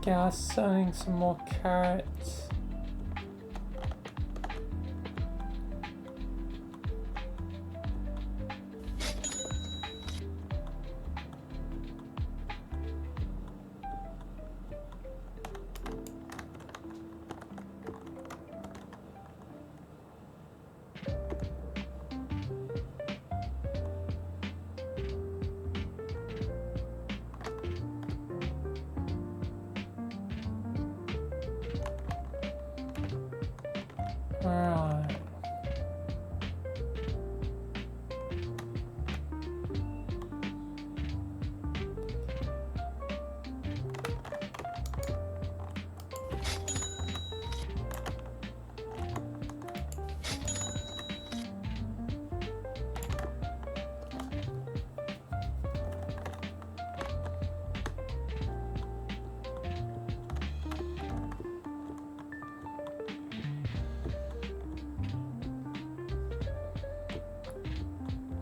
get us selling some more carrots. Alright.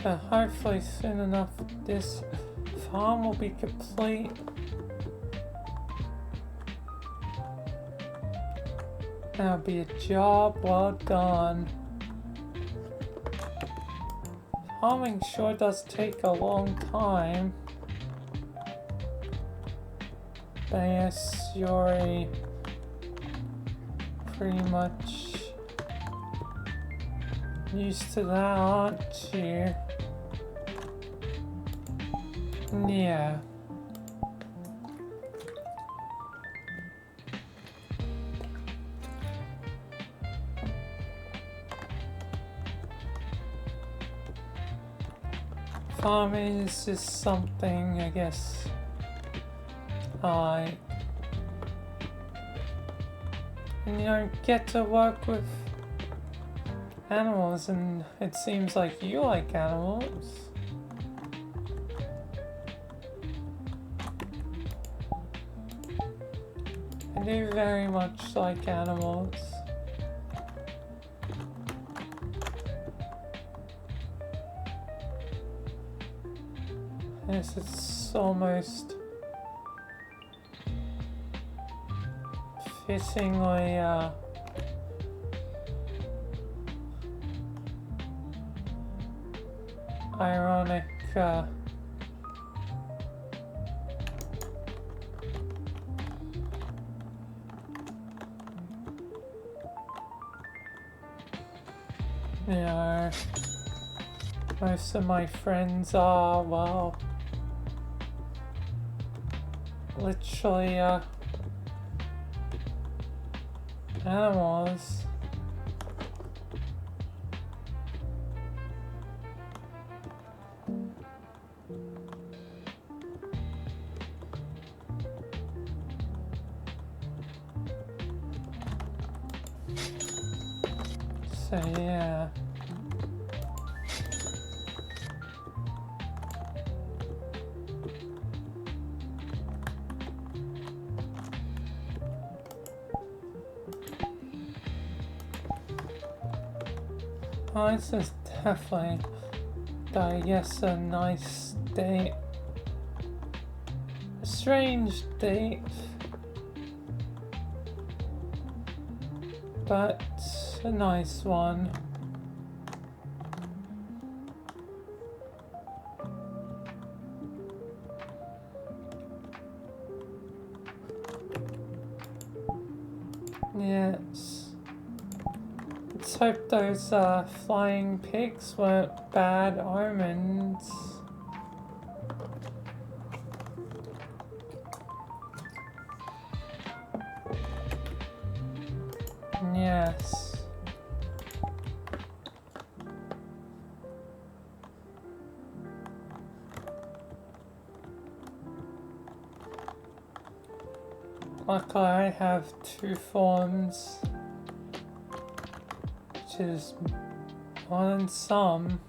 But hopefully soon enough this farm will be complete. That'll be a job well done. Farming sure does take a long time. But yes, you're pretty much used to that, aren't you? Yeah. Farming is just something, I guess, I, get to work with animals, and it seems like you like animals. I do very much like animals. Yes, it's almost fittingly, ironic, most of my friends are, well, literally, animals. So yeah. Oh, this is definitely, I guess, a nice date. A strange date. But a nice one. Yes. Let's hope those flying pigs weren't bad omens. Yes. Luckily I have 2 forms, which is more than some.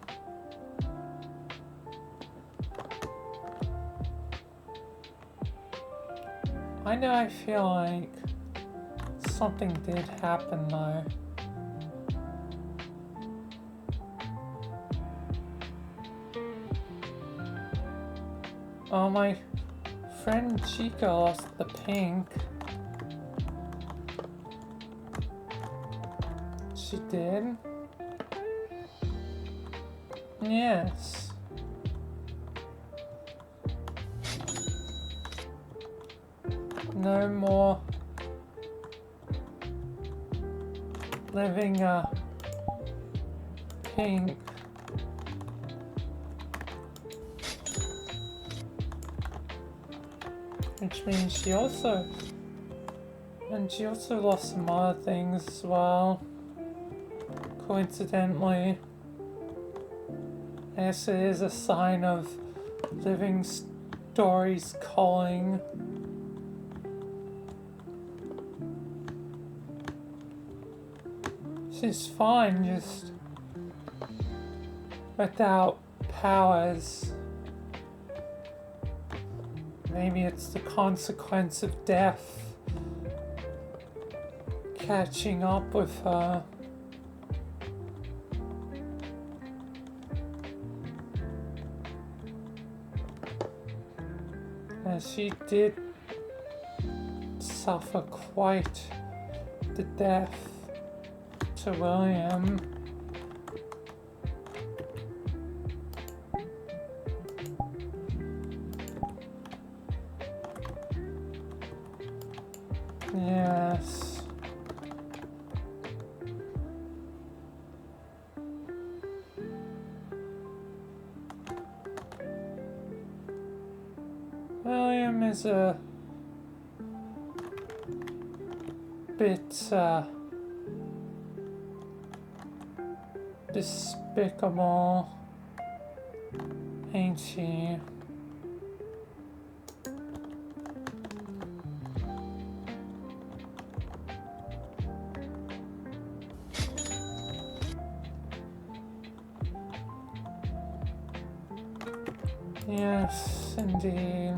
I know I feel like something did happen though. Oh, my friend Chica lost the pink. She did? Yes. No more living a pink. Which means she also lost some other things as well. Coincidentally. I guess it is a sign of living stories calling. She's fine, just without powers. Maybe it's the consequence of death catching up with her. As she did suffer quite the death to William. Yes. William is a bit despicable, ain't she? Yes, indeed.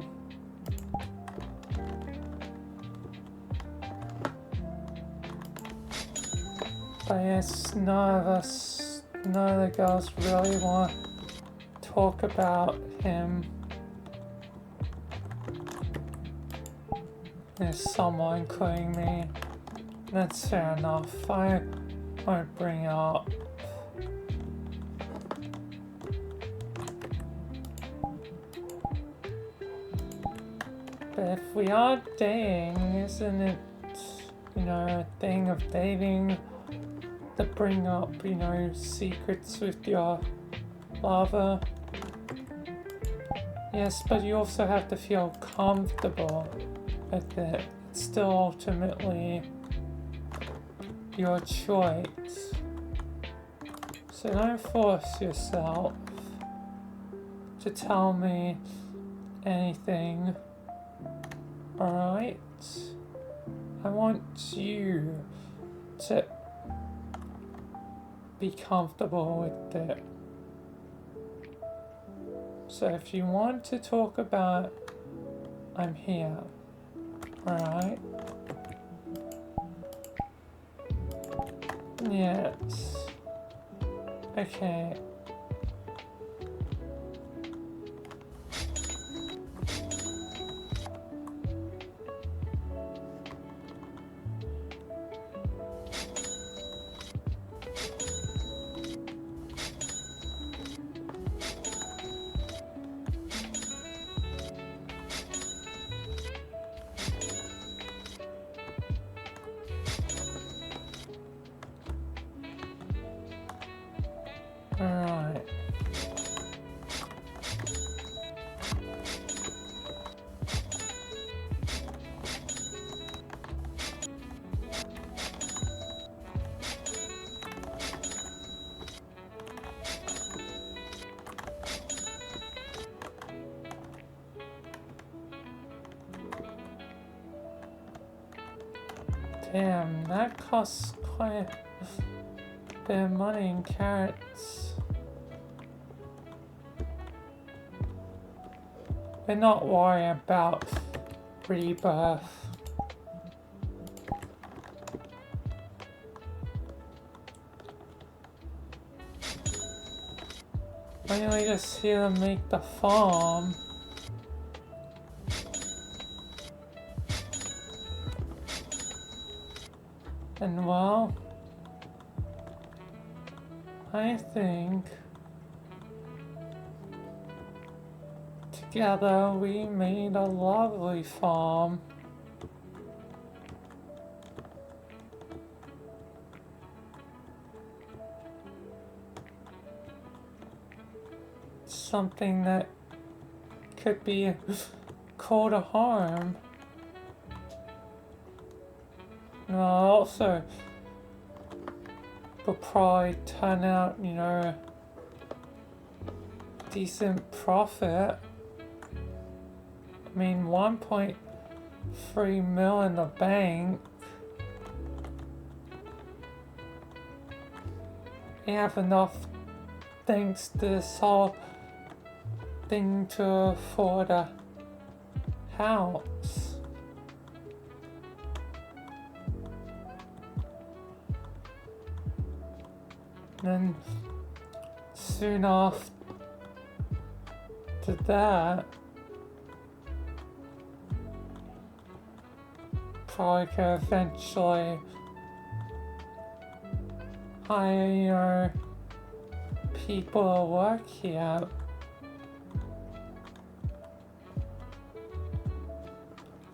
But yes, none of the girls really want to talk about him. There's someone including me. That's fair enough. I won't bring it up. But if we are dating, isn't it, a thing of dating to bring up, secrets with your lover? Yes, but you also have to feel comfortable with it. It's still ultimately your choice. So don't force yourself to tell me anything, alright? I want you to be comfortable with it. So if you want to talk about it, I'm here, alright? Yes. Okay. Alright. Damn, that costs quite a bit of money in carrots. We're not worrying about rebirth. Why don't we just here to make the farm? And well, I think together we made a lovely farm. Something that could be called a home. And also will probably turn out, you know, decent profit. I mean, 1.3 mil in the bank. We have enough thanks to this whole thing to afford a house. And then soon after that, probably could eventually hire, you know, people to work here.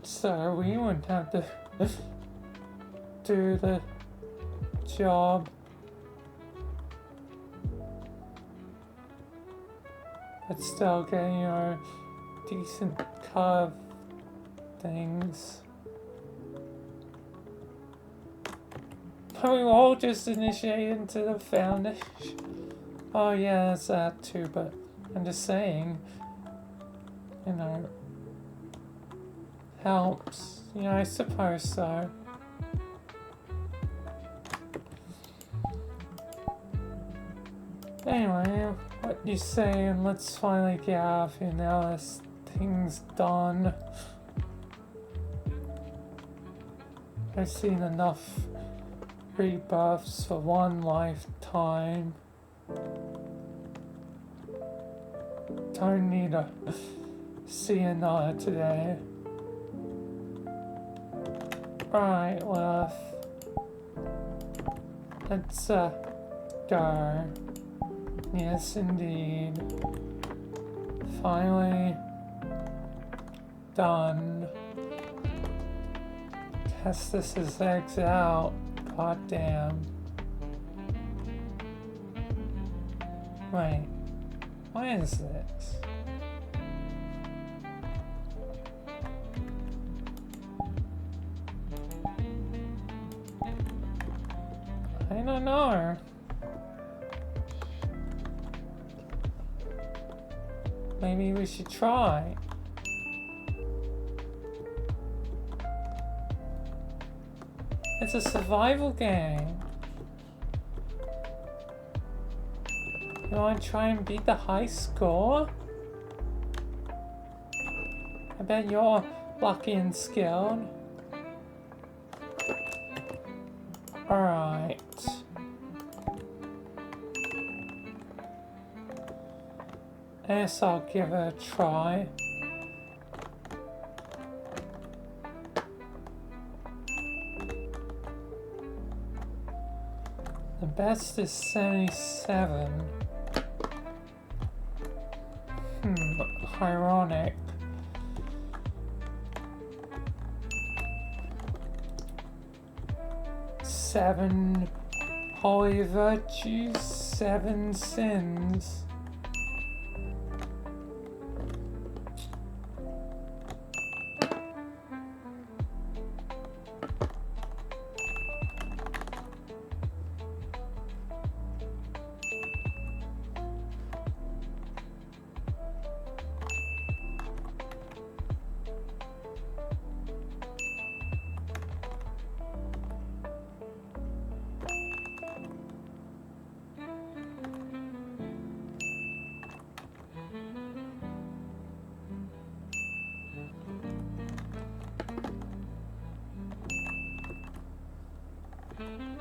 So we wouldn't have to do the job. But still getting, you know, decent cut of things. But we were all just initiated into the foundation. Oh yeah, that's that too, but I'm just saying, you know, helps. You know, I suppose so. Anyway, what you say, and let's finally get out of here now this thing's done. I've seen enough rebirths for one lifetime. Don't need to see another today. Alright, Lilith. Let's go. Yes, indeed. Finally done. Guess this is eggs out. God damn. Wait. What is this? I don't know. Maybe we should try. It's a survival game. You want to try and beat the high score? I bet you're lucky and skilled. Alright. I guess I'll give it a try. The best is 77. Ironic. Seven holy virtues, 7 sins.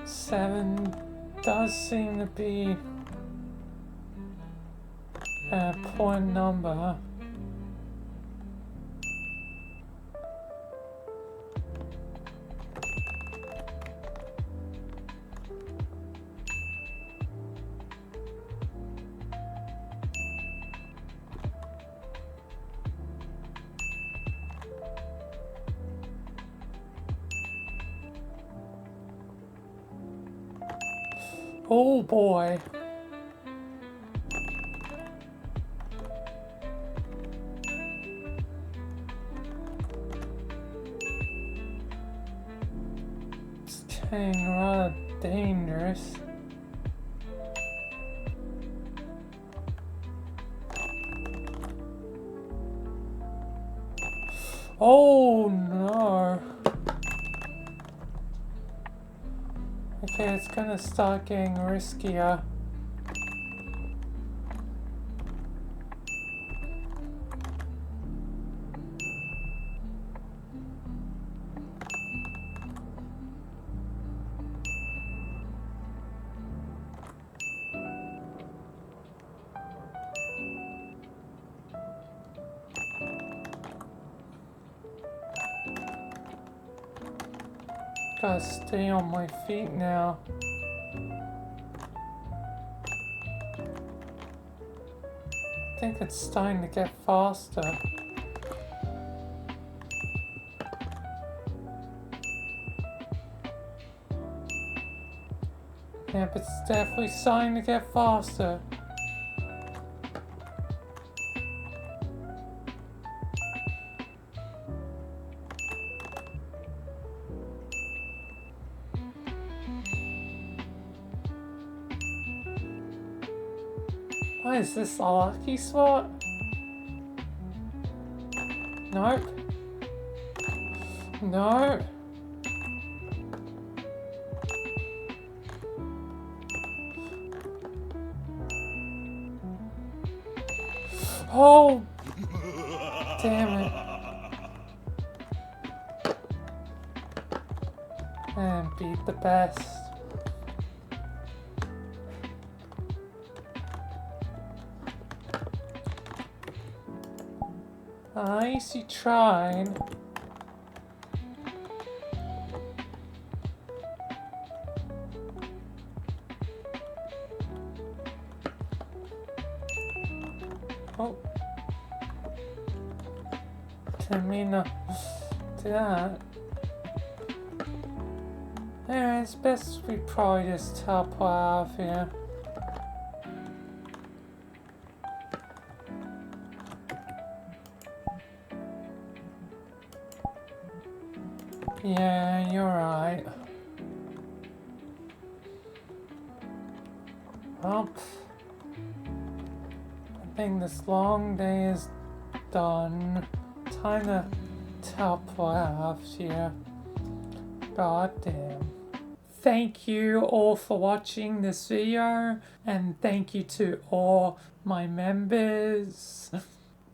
Seven does seem to be a point number. Oh boy. It's getting rather dangerous. Oh no. Okay, it's gonna start getting riskier. Gotta stay on my feet now. I think it's starting to get faster. Yep, it's definitely starting to get faster. What is this, a lucky spot? Nope. No. Oh, damn it. And beat the best. At least you tried. Oh. Didn't mean to do that. Yeah, it's best we probably just teleport out of here. Yeah, you're right. Well, I think this long day is done. Time to teleport out of here. God damn. Thank you all for watching this video, and thank you to all my members.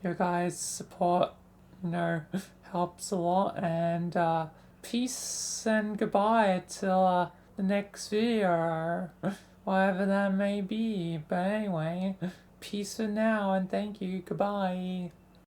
Your guys' support, helps a lot, and peace and goodbye till the next video, whatever that may be. But anyway, peace for now, and thank you, goodbye.